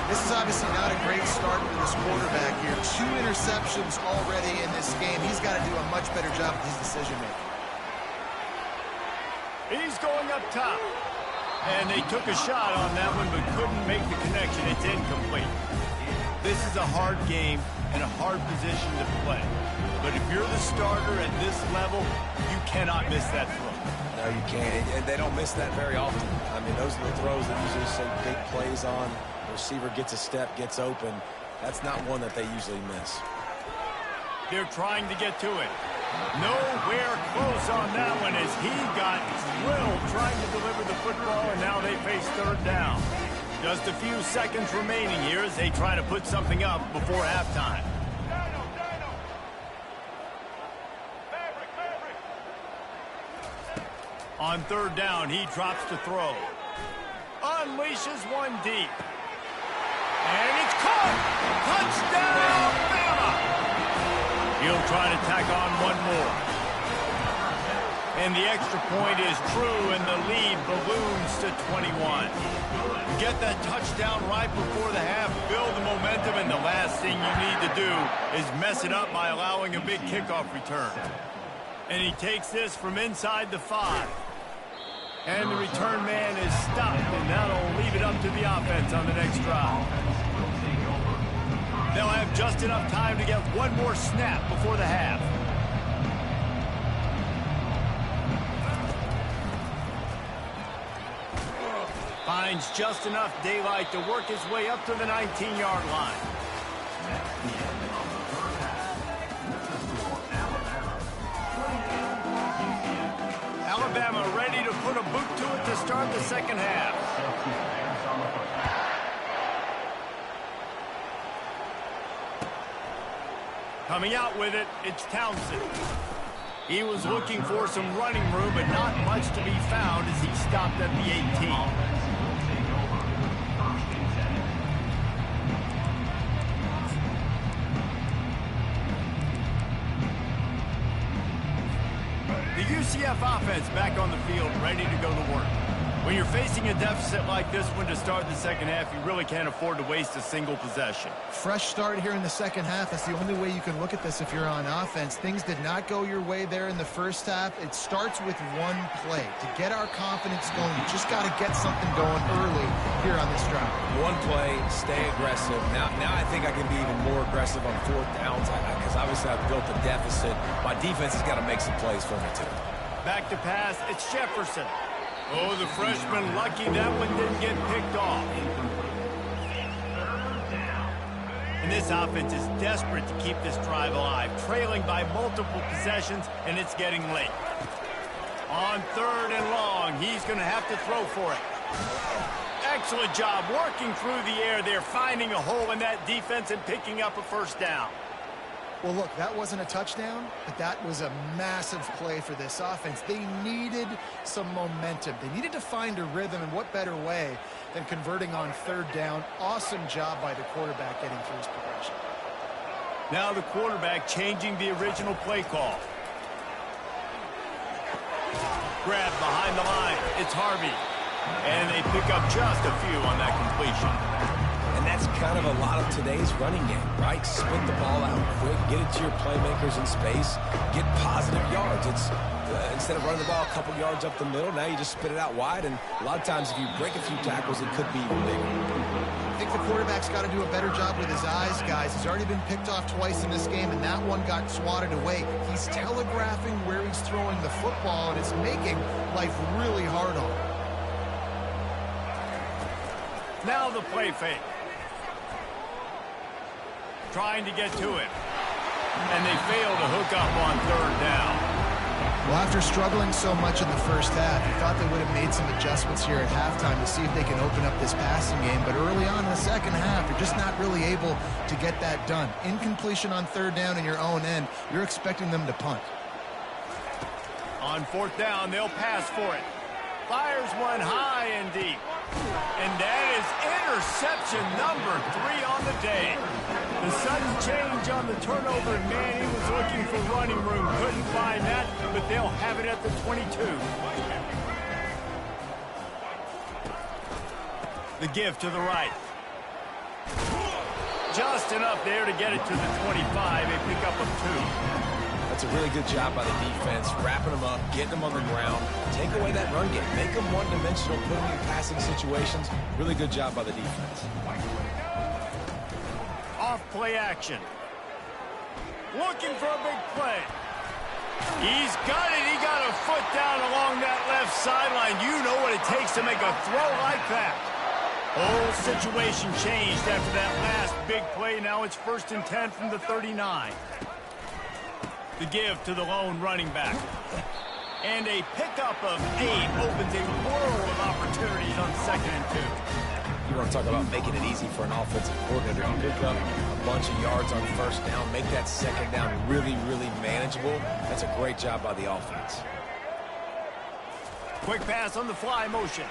S2: This is obviously not a great start for this quarterback here. 2 interceptions already in this game. He's got to do a much better job with his decision-making.
S1: He's going up top. And they took a shot on that one, but couldn't make the connection. It's incomplete. This is a hard game and a hard position to play. But if you're the starter at this level, you cannot miss that throw.
S3: No, you can't. And they don't miss that very often. I mean, those are the throws that usually say big plays on. The receiver gets a step, gets open. That's not one that they usually miss.
S1: They're trying to get to it. Nowhere close on that one as he got drilled trying to deliver the football, and now they face 3rd down. Just a few seconds remaining here as they try to put something up before halftime. On 3rd down, he drops to throw. Unleashes one deep. one. Touchdown, Bama. He'll try to tack on one more. And the extra point is true, and the lead balloons to 21. Get that touchdown right before the half, build the momentum, and the last thing you need to do is mess it up by allowing a big kickoff return. And he takes this from inside the 5. And the return man is stopped, and that'll leave it up to the offense on the next drive. They'll have just enough time to get one more snap before the half. Finds just enough daylight to work his way up to the 19-yard line. Alabama ready to put a boot to it to start the second half. Coming out with it, it's Townsend. He was looking for some running room, but not much to be found as he stopped at the 18. The UCF offense back on the field, ready to go to work. When you're facing a deficit like this one to start the second half, you really can't afford to waste a single possession.
S2: Fresh start here in the second half. That's the only way you can look at this if you're on offense. Things did not go your way there in the first half. It starts with one play. To get our confidence going, you just got to get something going early here on this drive.
S3: One play, stay aggressive. Now I think I can be even more aggressive on fourth downs because obviously I've built a deficit. My defense has got to make some plays for me too.
S1: Back to pass, it's Jefferson. Oh, the freshman lucky that one didn't get picked off. And this offense is desperate to keep this drive alive, trailing by multiple possessions, and it's getting late. On 3rd and long, he's going to have to throw for it. Excellent job working through the air there, finding a hole in that defense and picking up a first down.
S2: Well, look, that wasn't a touchdown, but that was a massive play for this offense. They needed some momentum. They needed to find a rhythm, and what better way than converting on 3rd down. Awesome job by the quarterback getting through his progression.
S1: Now the quarterback changing the original play call. Grab behind the line. It's Harvey. And they pick up just a few on that completion.
S3: And that's kind of a lot of today's running game, right? Split the ball out quick, get it to your playmakers in space, get positive yards. It's instead of running the ball a couple yards up the middle, now you just spit it out wide. And a lot of times if you break a few tackles, it could be even bigger.
S2: I think the quarterback's got to do a better job with his eyes, guys. He's already been picked off twice in this game, and that one got swatted away. He's telegraphing where he's throwing the football, and it's making life really hard on him.
S1: Now the play fake. Trying to get to it. And they fail to hook up on 3rd down.
S2: Well, after struggling so much in the first half, you thought they would have made some adjustments here at halftime to see if they can open up this passing game. But early on in the second half, you're just not really able to get that done. Incompletion on 3rd down in your own end, you're expecting them to punt.
S1: On 4th down, they'll pass for it. Fires one high and deep. And that is interception number 3 on the day. The sudden change on the turnover, and Manny was looking for running room. Couldn't find that, but they'll have it at the 22. The give to the right. Just enough there to get it to the 25. A pickup of 2.
S3: That's a really good job by the defense, wrapping them up, getting them on the ground, take away that run game, make them one-dimensional, put them in passing situations. Really good job by the defense.
S1: Off play action. Looking for a big play. He's got it. He got a foot down along that left sideline. You know what it takes to make a throw like that. Whole situation changed after that last big play. Now it's 1st and 10 from the 39. The give to the lone running back. And a pickup of 8 opens a world of opportunities on 2nd and 2.
S3: You want to talk about making it easy for an offensive coordinator. You pick up a bunch of yards on 1st down, make that 2nd down really, really manageable. That's a great job by the offense.
S1: Quick pass on the fly motion.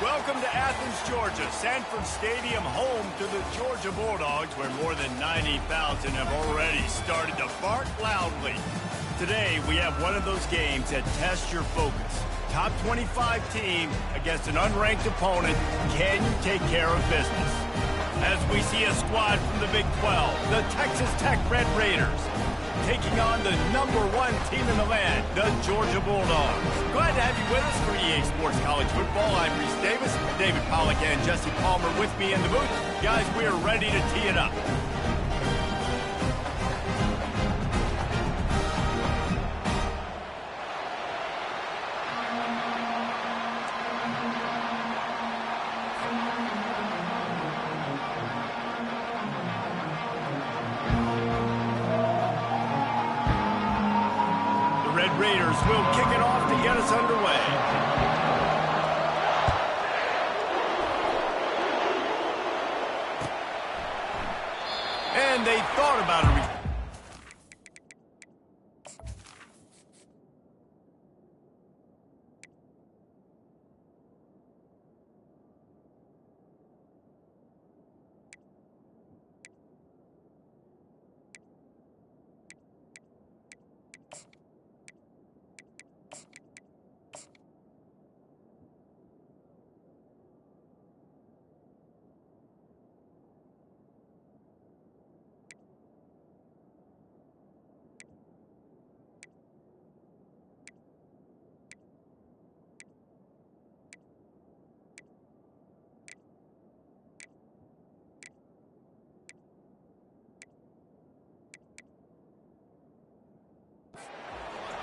S1: Welcome to Athens, Georgia, Sanford Stadium, home to the Georgia Bulldogs, where more than 90,000 have already started to bark loudly. Today, we have one of those games that tests your focus. Top 25 team against an unranked opponent. Can you take care of business? As we see a squad from the Big 12, the Texas Tech Red Raiders, taking on the #1 team in the land, the Georgia Bulldogs. Glad to have you with us for EA Sports College Football. I'm Reese Davis, David Pollack and Jesse Palmer with me in the booth. Guys, we are ready to tee it up. Raiders will kick it off to get us underway. And they thought about it.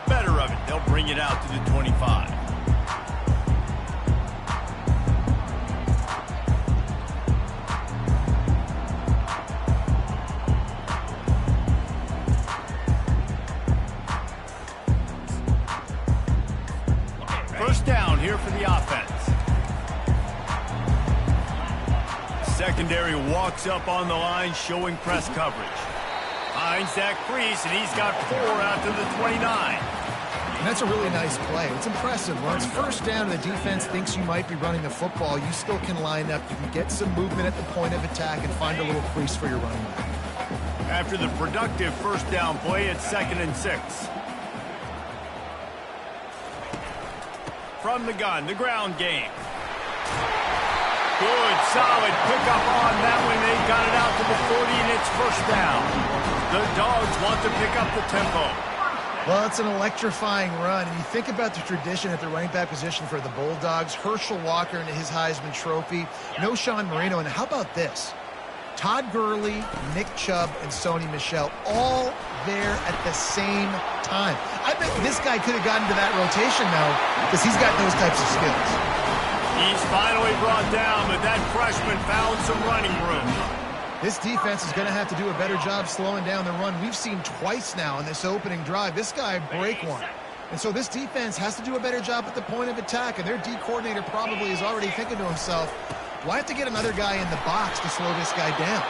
S1: Better of it. They'll bring it out to the 25. First down here for the offense. Secondary walks up on the line, showing press coverage. Finds that crease, and he's got 4 out to the 29.
S2: And that's a really nice play. It's impressive. Once first down and the defense thinks you might be running the football, you still can line up. You can get some movement at the point of attack and find a little crease for your running back.
S1: After the productive first down play, it's 2nd and 6. From the gun, the ground game. Good, solid pickup on that one. They got it out to the 40, and it's first down. The Dogs want to pick up the tempo.
S2: Well, it's an electrifying run. And you think about the tradition at the running back position for the Bulldogs. Herschel Walker into his Heisman Trophy. No Sean Marino. And how about this? Todd Gurley, Nick Chubb, and Sony Michel all there at the same time. I bet this guy could have gotten to that rotation now because he's got those types of skills.
S1: He's finally brought down, but that freshman found some running room.
S2: This defense is going to have to do a better job slowing down the run. We've seen twice now in this opening drive. This guy break one. And so this defense has to do a better job at the point of attack, and their D coordinator probably is already thinking to himself, well, I have to get another guy in the box to slow this guy down.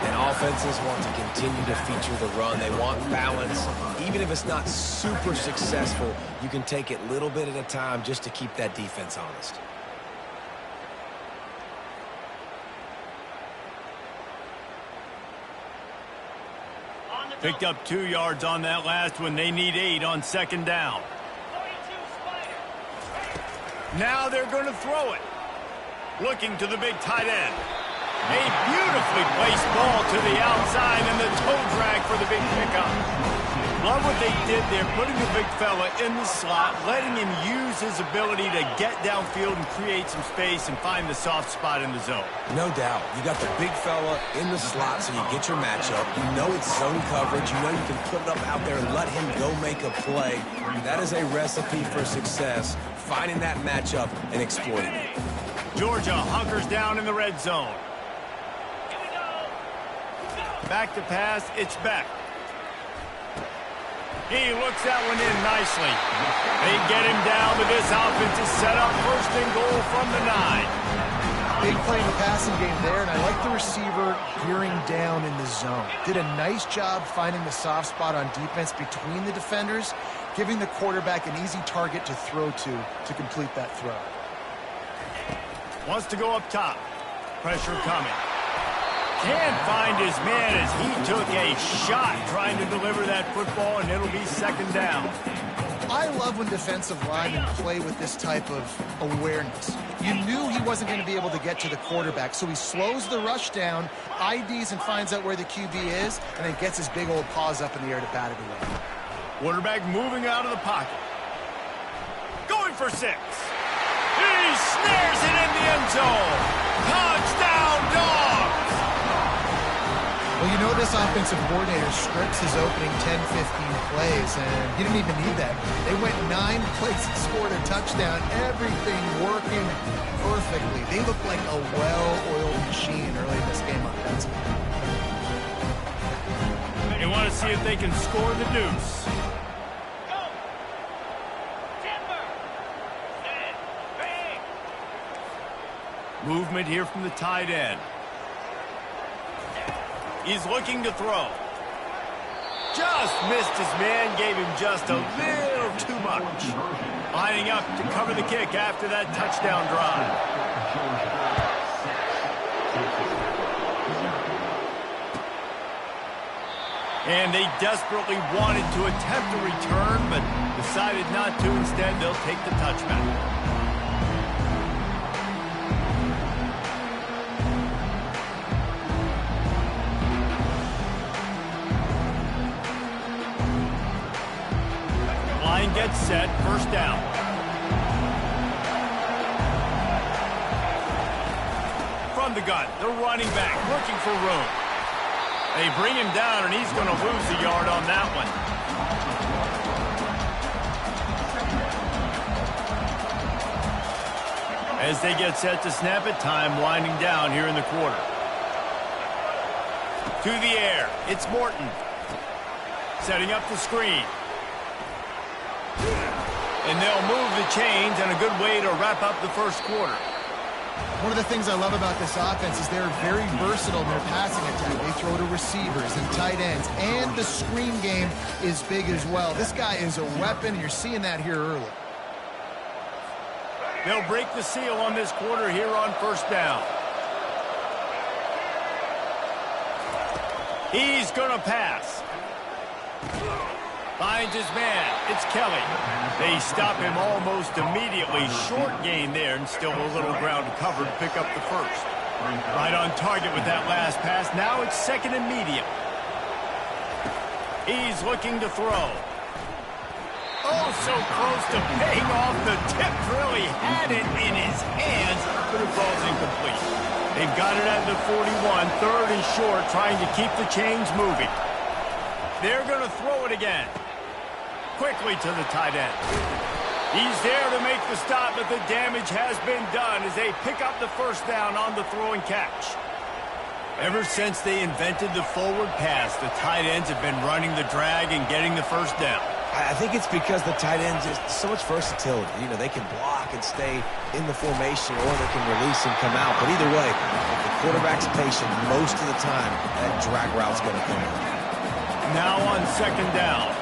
S3: And offenses want to continue to feature the run. They want balance. Even if it's not super successful, you can take it little bit at a time just to keep that defense honest.
S1: Picked up 2 yards on that last one. They need 8 on 2nd down. Now they're going to throw it. Looking to the big tight end. A beautifully placed ball to the outside, and the toe drag for the big pickup. Love what they did there, putting the big fella in the slot, letting him use his ability to get downfield and create some space and find the soft spot in the zone.
S3: No doubt. You got the big fella in the slot, so you get your matchup. You know it's zone coverage. You know you can put it up out there and let him go make a play. That is a recipe for success, finding that matchup and exploiting it.
S1: Georgia hunkers down in the red zone. Back to pass, it's Beck. He looks that one in nicely. They get him down, but this offense is set up 1st and goal from the 9.
S2: Big play in the passing game there, and I like the receiver gearing down in the zone. Did a nice job finding the soft spot on defense between the defenders, giving the quarterback an easy target to throw to complete that throw.
S1: Wants to go up top. Pressure coming. Can't find his man as he took a shot trying to deliver that football, and it'll be second down.
S2: I love when defensive linemen play with this type of awareness. You knew he wasn't going to be able to get to the quarterback, so he slows the rush down, IDs and finds out where the QB is, and then gets his big old paws up in the air to bat it away.
S1: Quarterback moving out of the pocket. Going for 6. He snares it in the end zone. Touchdown, Dogs!
S2: Well, you know this offensive coordinator scripts his opening 10-15 plays, and he didn't even need that. They went 9 plays and scored a touchdown, everything working perfectly. They look like a well-oiled machine early in this game offensively.
S1: They want to see if they can score the deuce. Movement here from the tight end. He's looking to throw. Just missed his man, gave him just a little too much. Lining up to cover the kick after that touchdown drive. And they desperately wanted to attempt a return, but decided not to. Instead, they'll take the touchback. Gets set, first down. From the gun, the running back looking for room. They bring him down, and he's going to lose a yard on that one. As they get set to snap it, time winding down here in the quarter. To the air, it's Morton. Setting up the screen. And they'll move the chains, and a good way to wrap up the first quarter.
S2: One of the things I love about this offense is they're very versatile in their passing attack. They throw to receivers and tight ends, and the screen game is big as well. This guy is a weapon, and you're seeing that here early.
S1: They'll break the seal on this quarter here on first down. He's going to pass. Finds his man. It's Kelly. They stop him almost immediately. Short gain there, and still a little ground to cover to pick up the first. Right on target with that last pass. Now it's second and medium. He's looking to throw. Oh, so close to paying off. The tip really had it in his hands, but it falls incomplete. They've got it at the 41. Third and short, trying to keep the chains moving. They're going to throw it again. Quickly to the tight end. He's there to make the stop, but the damage has been done as they pick up the first down on the throw and catch. Ever since they invented the forward pass, the tight ends have been running the drag and getting the first down.
S3: I think it's because the tight ends is so much versatility. You know, they can block and stay in the formation, or they can release and come out. But either way, if the quarterback's patient, most of the time, that drag route's going to come in.
S1: Now on second down.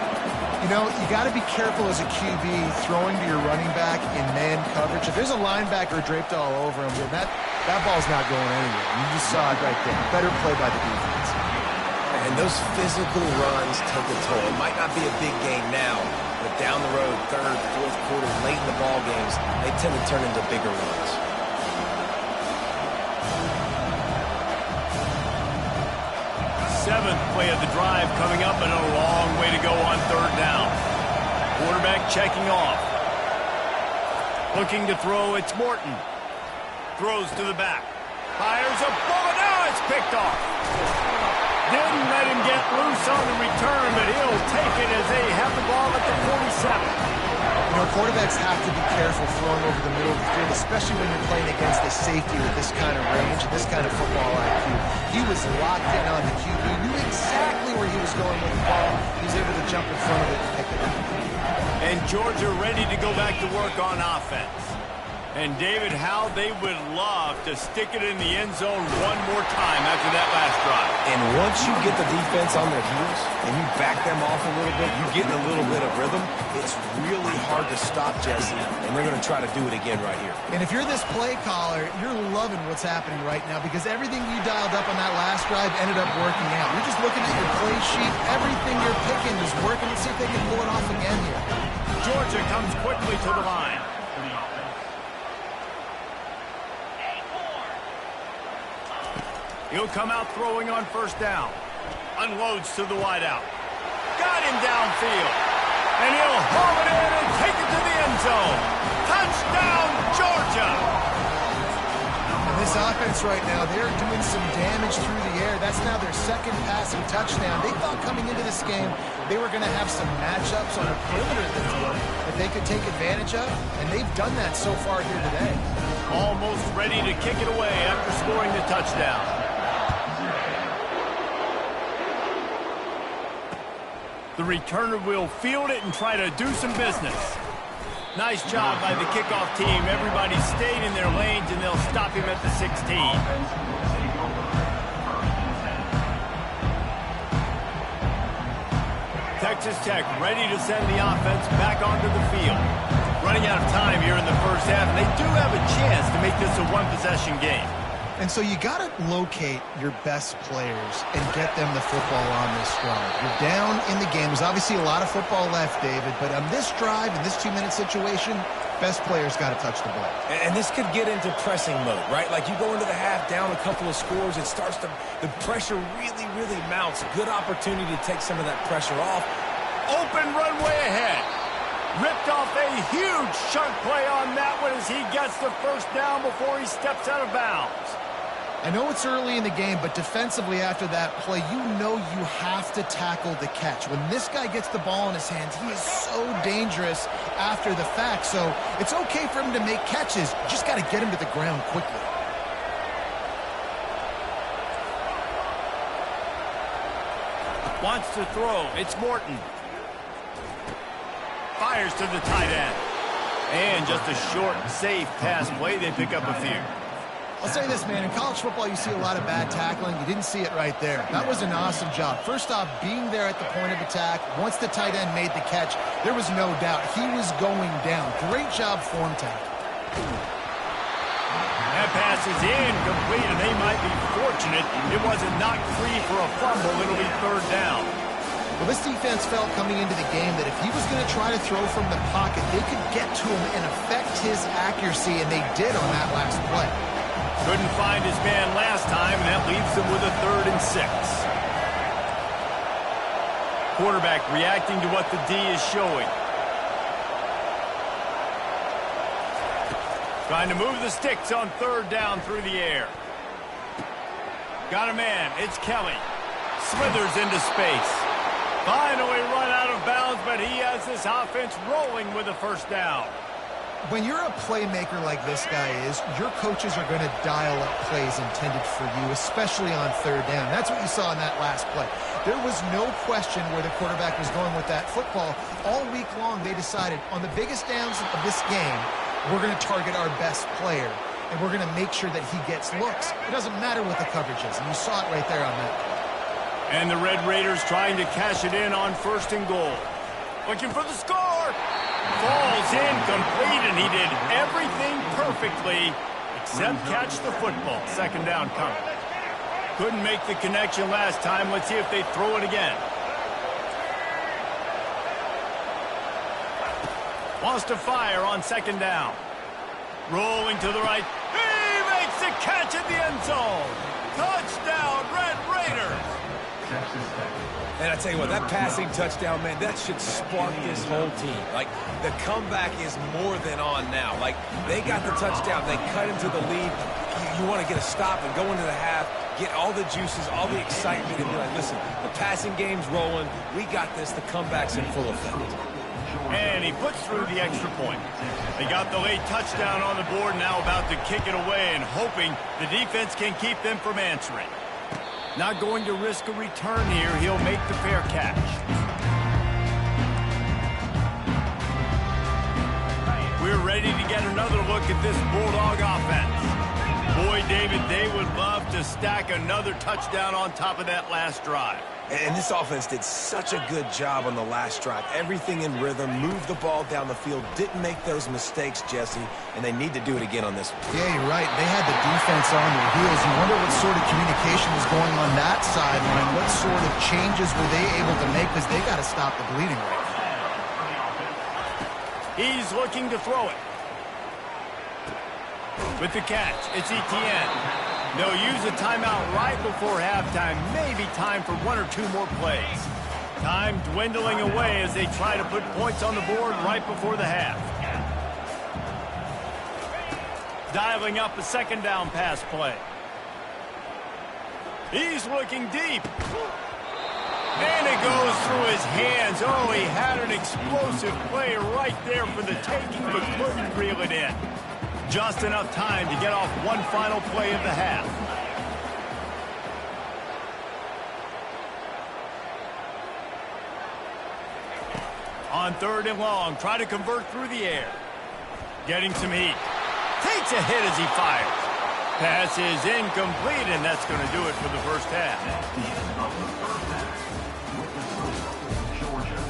S2: You know, you got to be careful as a QB throwing to your running back in man coverage. If there's a linebacker draped all over him, then that ball's not going anywhere. You just saw it right there. Better play by the defense.
S3: And those physical runs take a toll. It might not be a big game now, but down the road, third, fourth quarter, late in the ball games, they tend to turn into bigger runs.
S1: Seventh play of the drive coming up, and a long way to go on third down. Quarterback checking off. Looking to throw, it's Morton. Throws to the back. Fires a bullet. Now it's picked off. Didn't let him get loose on the return, but he'll take it as they have the ball at the 47.
S2: You know, quarterbacks have to be careful throwing over the middle of the field, especially when you're playing against a safety with this kind of range and this kind of football IQ. He was locked in on the QB, knew exactly where he was going with the ball. He was able to jump in front of it and pick it up.
S1: And Georgia ready to go back to work on offense. And, David, how they would love to stick it in the end zone one more time after that last drive.
S3: And once you get the defense on their heels and you back them off a little bit, you get in a little bit of rhythm, it's really hard to stop, Jesse, and they're going to try to do it again right here.
S2: And if you're this play caller, you're loving what's happening right now because everything you dialed up on that last drive ended up working out. You're just looking at your play sheet. Everything you're picking is working. Let's see if they can pull it off again here.
S1: Georgia comes quickly to the line. He'll come out throwing on first down. Unloads to the wideout. Got him downfield. And he'll haul it in and take it to the end zone. Touchdown, Georgia!
S2: And this offense right now, they're doing some damage through the air. That's now their second passing touchdown. They thought coming into this game they were going to have some matchups on the perimeter of the field that they could take advantage of, and they've done that so far here today.
S1: Almost ready to kick it away after scoring the touchdown. The returner will field it and try to do some business. Nice job by the kickoff team. Everybody stayed in their lanes, and they'll stop him at the 16. Texas Tech ready to send the offense back onto the field. Running out of time here in the first half, and they do have a chance to make this a one-possession game.
S2: And so you got to locate your best players and get them the football on this drive. You're down in the game. There's obviously a lot of football left, David, but on this drive, in this 2-minute situation, best players got to touch the ball.
S3: And this could get into pressing mode, right? Like you go into the half down a couple of scores, it starts to, the pressure really, really mounts. Good opportunity to take some of that pressure off.
S1: Open runway ahead. Ripped off a huge chunk play on that one as he gets the first down before he steps out of bounds.
S2: I know it's early in the game, but defensively after that play, you know you have to tackle the catch. When this guy gets the ball in his hands, he is so dangerous after the fact. So it's okay for him to make catches. You just got to get him to the ground quickly.
S1: Wants to throw. It's Morton. Fires to the tight end. And just a short, safe pass play. They pick up a few.
S2: I'll say this, man. In college football, you see a lot of bad tackling. You didn't see it right there. That was an awesome job. First off, being there at the point of attack. Once the tight end made the catch, there was no doubt he was going down. Great job form tackle.
S1: That pass is incomplete, and they might be fortunate it wasn't knocked free for a fumble. It'll be third down.
S2: Well, this defense felt coming into the game that if he was going to try to throw from the pocket, they could get to him and affect his accuracy, and they did on that last play.
S1: Couldn't find his man last time, and that leaves them with a 3rd and 6. Quarterback reacting to what the D is showing. Trying to move the sticks on 3rd down through the air. Got a man. It's Kelly. Smithers into space. Finally run out of bounds, but he has this offense rolling with a first down.
S2: When you're a playmaker like this guy is, your coaches are going to dial up plays intended for you, especially on 3rd down. That's what you saw in that last play. There was no question where the quarterback was going with that football. All week long, they decided on the biggest downs of this game, we're going to target our best player, and we're going to make sure that he gets looks. It doesn't matter what the coverage is, and you saw it right there on that play.
S1: And the Red Raiders trying to cash it in on 1st and goal. Looking for the score. Falls incomplete, and he did everything perfectly except catch the football. 2nd down coming. Couldn't make the connection last time. Let's see if they throw it again. Wants to fire on 2nd down. Rolling to the right. He makes the catch in the end zone. Touchdown, Red Raiders.
S3: And I tell you what, that passing touchdown, man, that should spark this whole team. Like, the comeback is more than on now. Like, they got the touchdown. They cut into the lead. You want to get a stop and go into the half, get all the juices, all the excitement, and be like, listen, the passing game's rolling. We got this. The comeback's in full effect.
S1: And he puts through the extra point. They got the late touchdown on the board, now about to kick it away and hoping the defense can keep them from answering. Not going to risk a return here. He'll make the fair catch. We're ready to get another look at this Bulldog offense. Boy, David, they would love to stack another touchdown on top of that last drive.
S3: And this offense did such a good job on the last drive. Everything in rhythm, moved the ball down the field, didn't make those mistakes, Jesse, and they need to do it again on this one.
S2: Yeah, you're right. They had the defense on their heels. You wonder what sort of communication was going on that sideline. What sort of changes were they able to make, because they got to stop the bleeding right now.
S1: He's looking to throw it. With the catch, it's Etienne. They'll use a timeout right before halftime. Maybe time for one or two more plays. Time dwindling away as they try to put points on the board right before the half. Dialing up a second down pass play. He's looking deep. And it goes through his hands. Oh, he had an explosive play right there for the taking, but couldn't reel it in. Just enough time to get off one final play of the half. On 3rd and long, try to convert through the air. Getting some heat. Takes a hit as he fires. Pass is incomplete, and that's going to do it for the first half.
S4: At the end of the first half, with the score, Georgia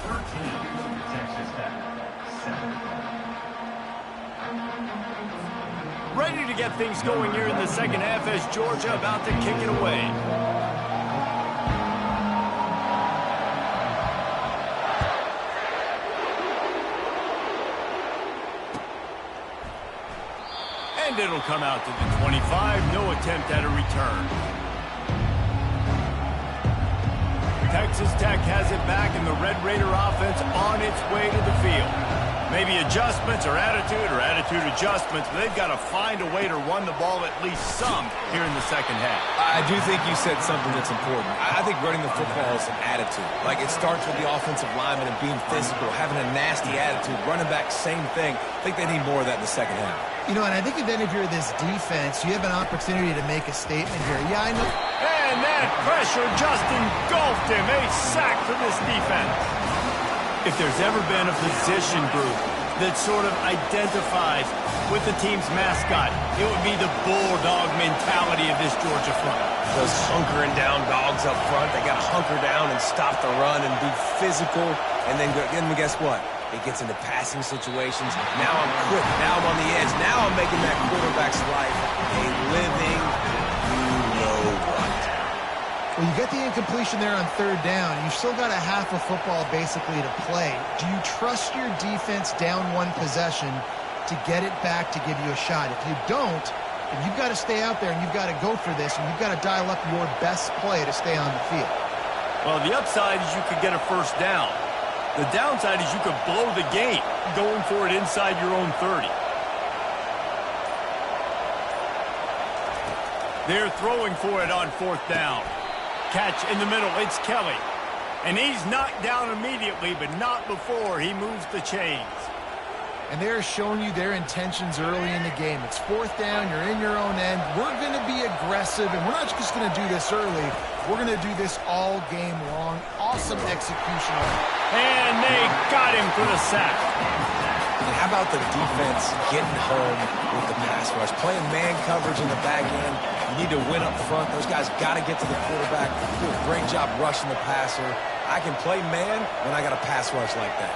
S4: 13, Texas Tech 7.
S1: Ready to get things going here in the second half as Georgia about to kick it away. And it'll come out to the 25. No attempt at a return. Texas Tech has it back, and the Red Raider offense on its way to the field. Maybe adjustments or attitude adjustments, but they've got to find a way to run the ball at least some here in the second half.
S3: I do think you said something that's important. I think running the football is an attitude. Like, it starts with the offensive lineman and being physical, having a nasty attitude. Running back, same thing. I think they need more of that in the second half.
S2: You know, and I think then if you're this defense, you have an opportunity to make a statement here. Yeah, I know.
S1: And that pressure just engulfed him. A sack for this defense. If there's ever been a position group that sort of identifies with the team's mascot, it would be the Bulldog mentality of this Georgia front.
S3: Those hunkering down dogs up front, they got to hunker down and stop the run and be physical. And then guess what? It gets into passing situations. Now I'm quick. Now I'm on the edge. Now I'm making that quarterback's life a living you-know-what.
S2: Well, you get the incompletion there on 3rd down. You've still got a half of football basically to play. Do you trust your defense down one possession to get it back to give you a shot? If you don't, then you've got to stay out there and you've got to go for this, and you've got to dial up your best play to stay on the field.
S1: Well, the upside is you could get a first down. The downside is you could blow the game going for it inside your own 30. They're throwing for it on 4th down. Catch in the middle, it's Kelly. And he's knocked down immediately, but not before he moves the chains.
S2: And they're showing you their intentions early in the game. It's 4th down, you're in your own end. We're going to be aggressive, and we're not just going to do this early. We're going to do this all game long. Awesome execution.
S1: And they got him for the sack.
S3: And how about the defense getting home with the pass rush? Playing man coverage in the back end. You need to win up front. Those guys got to get to the quarterback. Do a great job rushing the passer. I can play man when I got a pass rush like that.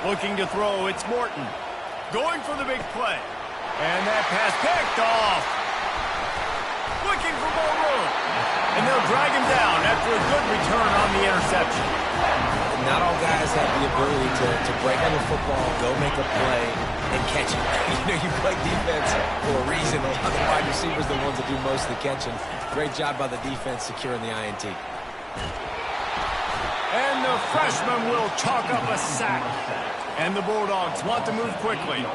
S1: Looking to throw, it's Morton. Going for the big play. And that pass picked off. Looking for more room. And they'll drag him down after a good return on the interception.
S3: Not all guys have the ability to break on the football, go make a play, and catch it. You know, you play defense for a reason. A lot of the wide receivers are the ones that do most of the catching. Great job by the defense securing the INT.
S1: And the freshman will chalk up a sack. And the Bulldogs want to move quickly.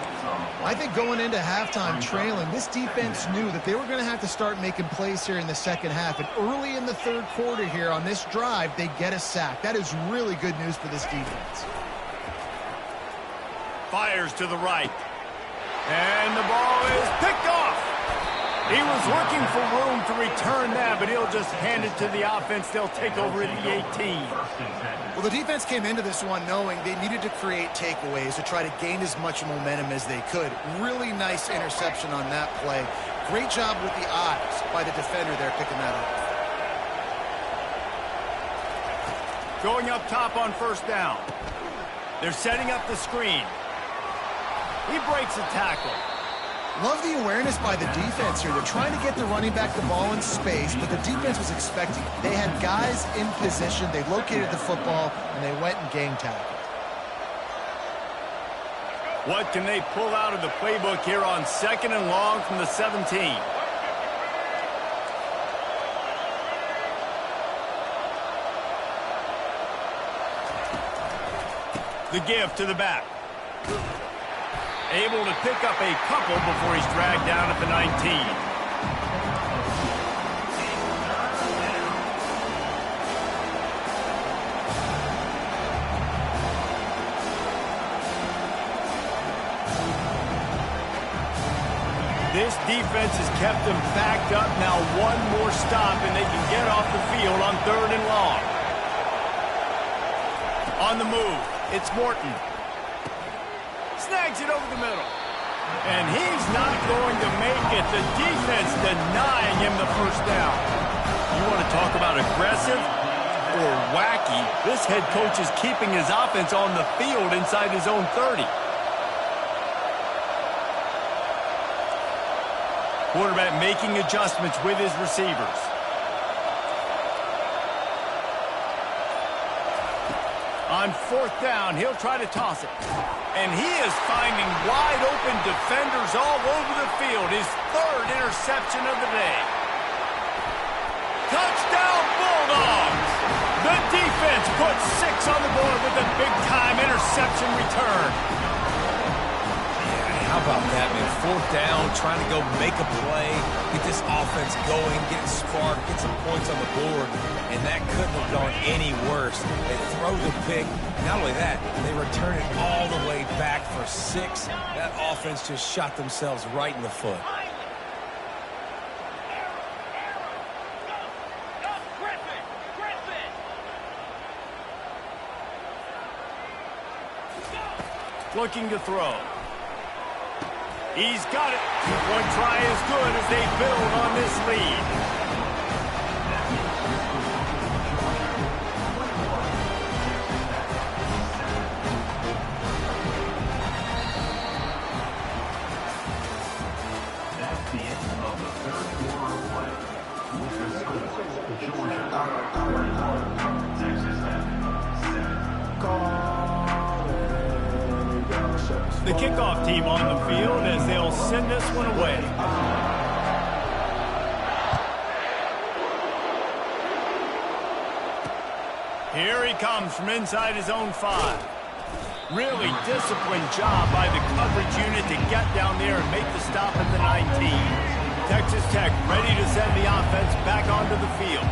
S2: I think going into halftime trailing, this defense knew that they were going to have to start making plays here in the second half. And early in the 3rd quarter here on this drive, they get a sack. That is really good news for this defense.
S1: Fires to the right. And the ball is picked off. He was looking for room to return that, but he'll just hand it to the offense. They'll take over at the 18.
S2: Well, the defense came into this one knowing they needed to create takeaways to try to gain as much momentum as they could. Really nice interception on that play. Great job with the eyes by the defender there picking that up.
S1: Going up top on first down. They're setting up the screen. He breaks a tackle.
S2: Love the awareness by the defense here. They're trying to get the running back the ball in space, but the defense was expecting it. They had guys in position. They located the football, and they went and gang tackled.
S1: What can they pull out of the playbook here on 2nd and long from the 17? The give to the back. Able to pick up a couple before he's dragged down at the 19. This defense has kept them backed up. Now one more stop and they can get off the field on 3rd and long. On the move, it's Morton. Snags it over the middle. And he's not going to make it. The defense denying him the first down. You want to talk about aggressive or wacky? This head coach is keeping his offense on the field inside his own 30. Quarterback making adjustments with his receivers. On 4th down, he'll try to toss it. And he is finding wide open defenders all over the field. His 3rd interception of the day. Touchdown Bulldogs! The defense puts 6 on the board with a big-time interception return.
S3: How about that, man? 4th down, trying to go make a play, get this offense going, get it sparked, get some points on the board, and that couldn't have gone any worse. They throw the pick. Not only that, they return it all the way back for 6. That offense just shot themselves right in the foot.
S1: Looking to throw. He's got it. One try as good as they build on this lead.
S4: That's the end of the 3rd quarter of play. With the score, Georgia 31, Texas Tech 7.
S1: The kickoff team on the field as they'll send this one away. Here he comes from inside his own 5. Really disciplined job by the coverage unit to get down there and make the stop at the 19. Texas Tech ready to send the offense back onto the field.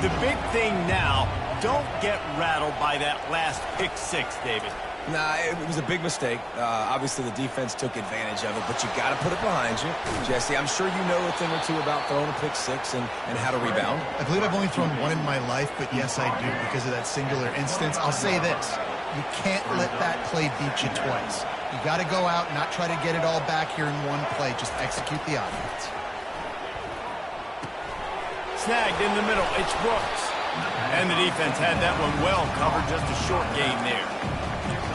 S1: The big thing now, don't get rattled by that last pick 6, David.
S3: Nah, it was a big mistake. Obviously, the defense took advantage of it, but you got to put it behind you. Jesse, I'm sure you know a thing or two about throwing a pick 6 and how to rebound.
S2: I believe I've only thrown one in my life, but yes, I do because of that singular instance. I'll say this. You can't let that play beat you twice. You got to go out and not try to get it all back here in one play. Just execute the offense.
S1: Snagged in the middle. It's Brooks. And the defense had that one well covered. Just a short game there.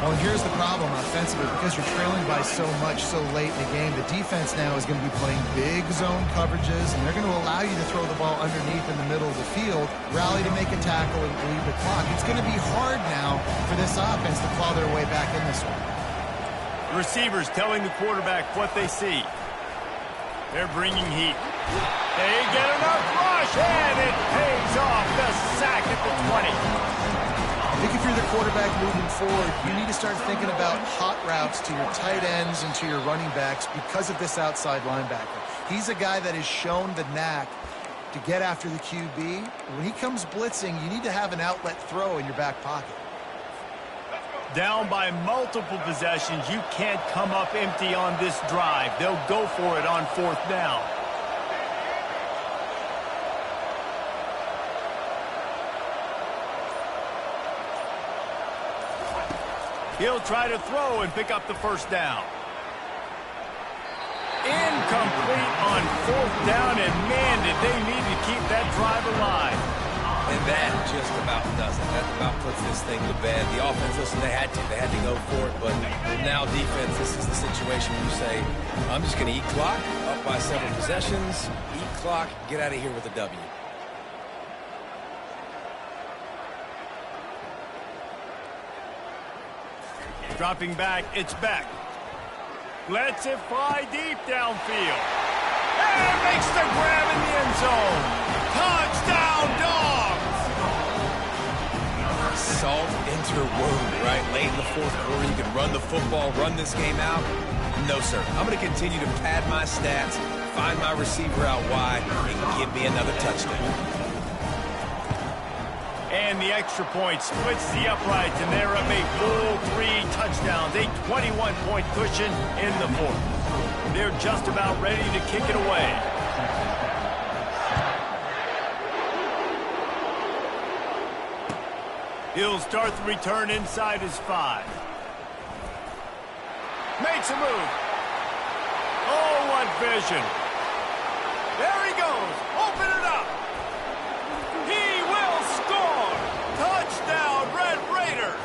S2: Well, here's the problem offensively. Because you're trailing by so much so late in the game, the defense now is going to be playing big zone coverages, and they're going to allow you to throw the ball underneath in the middle of the field, rally to make a tackle, and bleed the clock. It's going to be hard now for this offense to claw their way back in this one.
S1: Receivers telling the quarterback what they see. They're bringing heat. They get enough rush, and it pays off. The sack at the 20.
S2: I think if you're the quarterback moving forward, you need to start thinking about hot routes to your tight ends and to your running backs because of this outside linebacker. He's a guy that has shown the knack to get after the QB. When he comes blitzing, you need to have an outlet throw in your back pocket.
S1: Down by multiple possessions, you can't come up empty on this drive. They'll go for it on 4th down. He'll try to throw and pick up the first down. Incomplete on 4th down, and man, did they need to keep that drive alive.
S3: And that just about does it. That about puts this thing to bed. The offense, listen, they had to go for it, but now defense, this is the situation where you say, I'm just going to eat clock, up by several possessions, eat clock, get out of here with a W.
S1: Dropping back, it's Beck. Lets it fly deep downfield. And makes the grab in the end zone. Touchdown, Dogs!
S3: Salt into her wound, right? Late in the 4th quarter, you can run the football, run this game out. No, sir. I'm going to continue to pad my stats, find my receiver out wide, and give me another touchdown.
S1: And the extra point splits the uprights, and they're up a full 3 touchdowns, a 21-point cushion in the 4th. They're just about ready to kick it away. He'll start the return inside his 5. Makes a move. Oh, what vision. There he goes. Open it up. He will score. Touchdown, Red Raiders.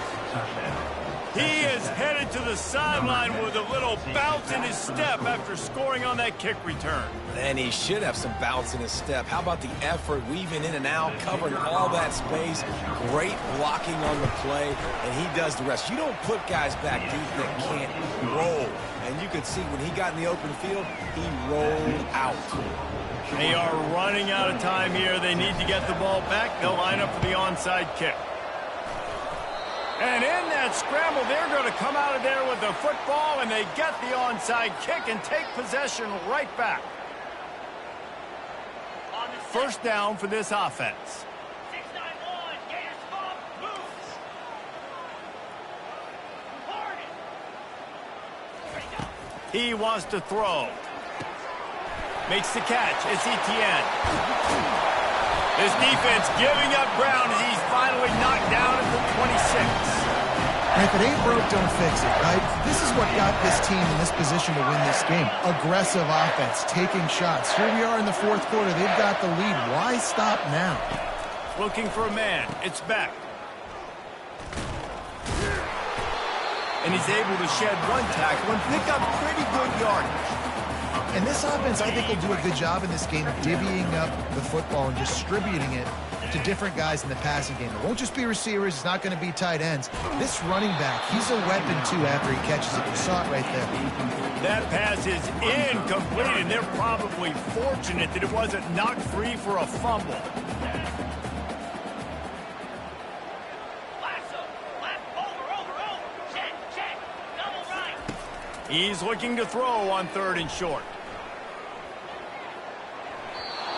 S1: He is headed to the sideline with a little bounce in his step after scoring on that kick return.
S3: And he should have some bounce in his step. How about the effort, weaving in and out, covering all that space, great blocking on the play, and he does the rest. You don't put guys back deep that can't roll. And you could see when he got in the open field, he rolled out.
S1: They are running out of time here. They need to get the ball back. They'll line up for the onside kick. And in that scramble, they're going to come out of there with the football, and they get the onside kick and take possession right back. First down for this offense.
S5: 691, gas pump, moves.
S1: He wants to throw. Makes the catch. It's Etienne. This defense giving up ground as he's finally knocked down at the 26.
S2: And if it ain't broke, don't fix it, right? This is what got this team in this position to win this game. Aggressive offense, taking shots. Here we are in the 4th quarter. They've got the lead. Why stop now?
S1: Looking for a man. It's back. And he's able to shed 1 tackle and pick up pretty good yardage.
S2: And this offense, I think, will do a good job in this game divvying up the football and distributing it to different guys in the passing game. It won't just be receivers. It's not going to be tight ends. This running back, he's a weapon, too, after he catches it. You saw it right there.
S1: That pass is incomplete, and they're probably fortunate that it wasn't knocked free for a fumble. He's looking to throw on 3rd and short.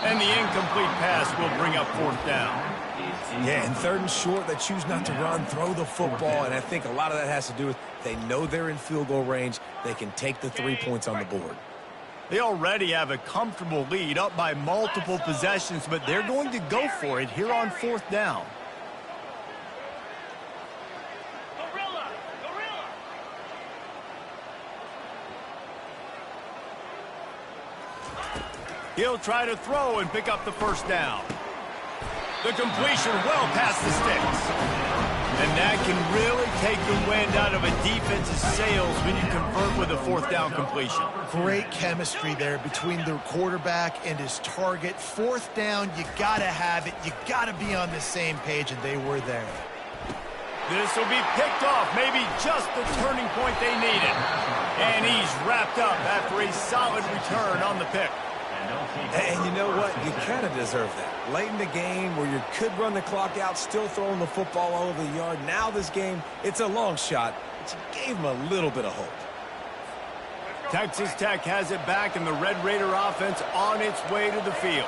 S1: And the incomplete pass will bring up 4th down.
S3: Yeah, and 3rd and short, they choose not to run, throw the football, and I think a lot of that has to do with they know they're in field goal range. They can take the 3 points on the board.
S1: They already have a comfortable lead, up by multiple possessions, but they're going to go for it here on 4th down. He'll try to throw and pick up the first down. The completion well past the sticks. And that can really take the wind out of a defense's sails when you convert with a 4th down completion.
S2: Great chemistry there between the quarterback and his target. 4th down, you got to have it. You got to be on the same page, and they were there.
S1: This will be picked off, maybe just the turning point they needed. And he's wrapped up after a solid return on the pick.
S3: And you know what? You kind of deserve that. Late in the game where you could run the clock out, still throwing the football all over the yard. Now this game, it's a long shot, but you gave him a little bit of hope.
S1: Texas Tech has it back, and the Red Raider offense on its way to the field.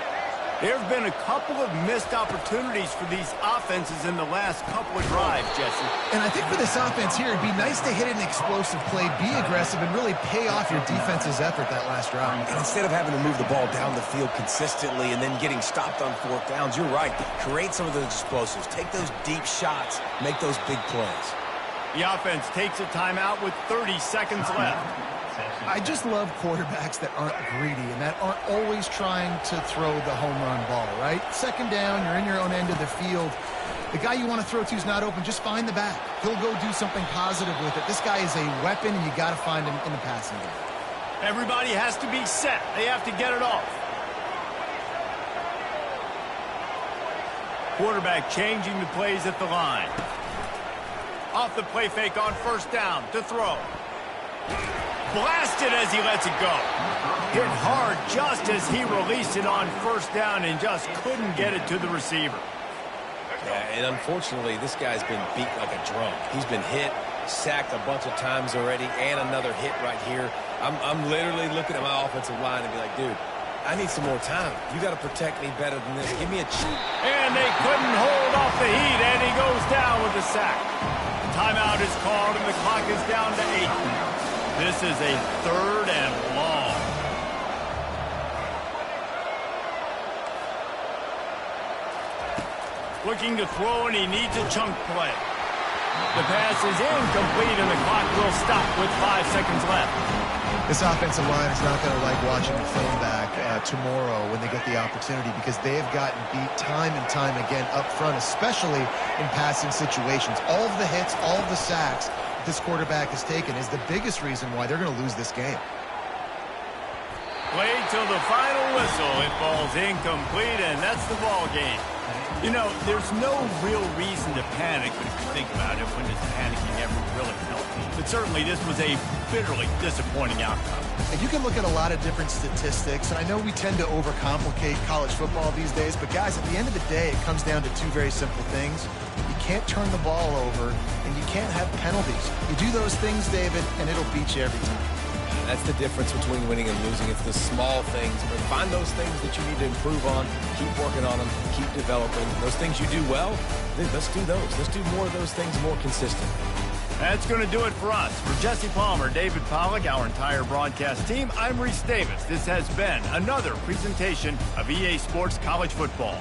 S1: There have been a couple of missed opportunities for these offenses in the last couple of drives, Jesse.
S2: And I think for this offense here, it'd be nice to hit an explosive play, be aggressive, and really pay off your defense's effort that last drive.
S3: And instead of having to move the ball down the field consistently and then getting stopped on 4th downs, you're right. Create some of those explosives. Take those deep shots. Make those big plays.
S1: The offense takes a timeout with 30 seconds left.
S2: I just love quarterbacks that aren't greedy and that aren't always trying to throw the home run ball, right? Second down, you're in your own end of the field. The guy you want to throw to is not open. Just find the back. He'll go do something positive with it. This guy is a weapon, and you got to find him in the passing game.
S1: Everybody has to be set. They have to get it off. Quarterback changing the plays at the line. Off the play fake on first down to throw. Blasted as he lets it go. Hit hard just as he released it on first down and just couldn't get it to the receiver.
S3: Yeah, and unfortunately, this guy's been beat like a drum. He's been hit, sacked a bunch of times already, and another hit right here. I'm literally looking at my offensive line and be like, dude, I need some more time. You got to protect me better than this. Give me a cheat.
S1: And they couldn't hold off the heat, and he goes down with a sack. Timeout is called, and the clock is down to 8. This is a 3rd and long. Looking to throw, and he needs a chunk play. The pass is incomplete, and the clock will stop with 5 seconds left.
S2: This offensive line is not going to like watching the film back tomorrow when they get the opportunity because they have gotten beat time and time again up front, especially in passing situations. All of the hits, all of the sacks this quarterback has taken is the biggest reason why they're going to lose this game.
S1: Played till the final whistle. It falls incomplete, and that's the ball game. You know, there's no real reason to panic, but if you think about it, when does panicking ever really help? But certainly this was a bitterly disappointing outcome.
S2: And you can look at a lot of different statistics, and I know we tend to overcomplicate college football these days, but guys, at the end of the day, it comes down to 2 very simple things. You can't turn the ball over, and you can't have penalties. You do those things, David, and it'll beat you every time.
S3: That's the difference between winning and losing. It's the small things. But find those things that you need to improve on. Keep working on them. Keep developing. Those things you do well, then let's do those. Let's do more of those things more consistent.
S1: That's going to do it for us. For Jesse Palmer, David Pollack, our entire broadcast team, I'm Reese Davis. This has been another presentation of EA Sports College Football.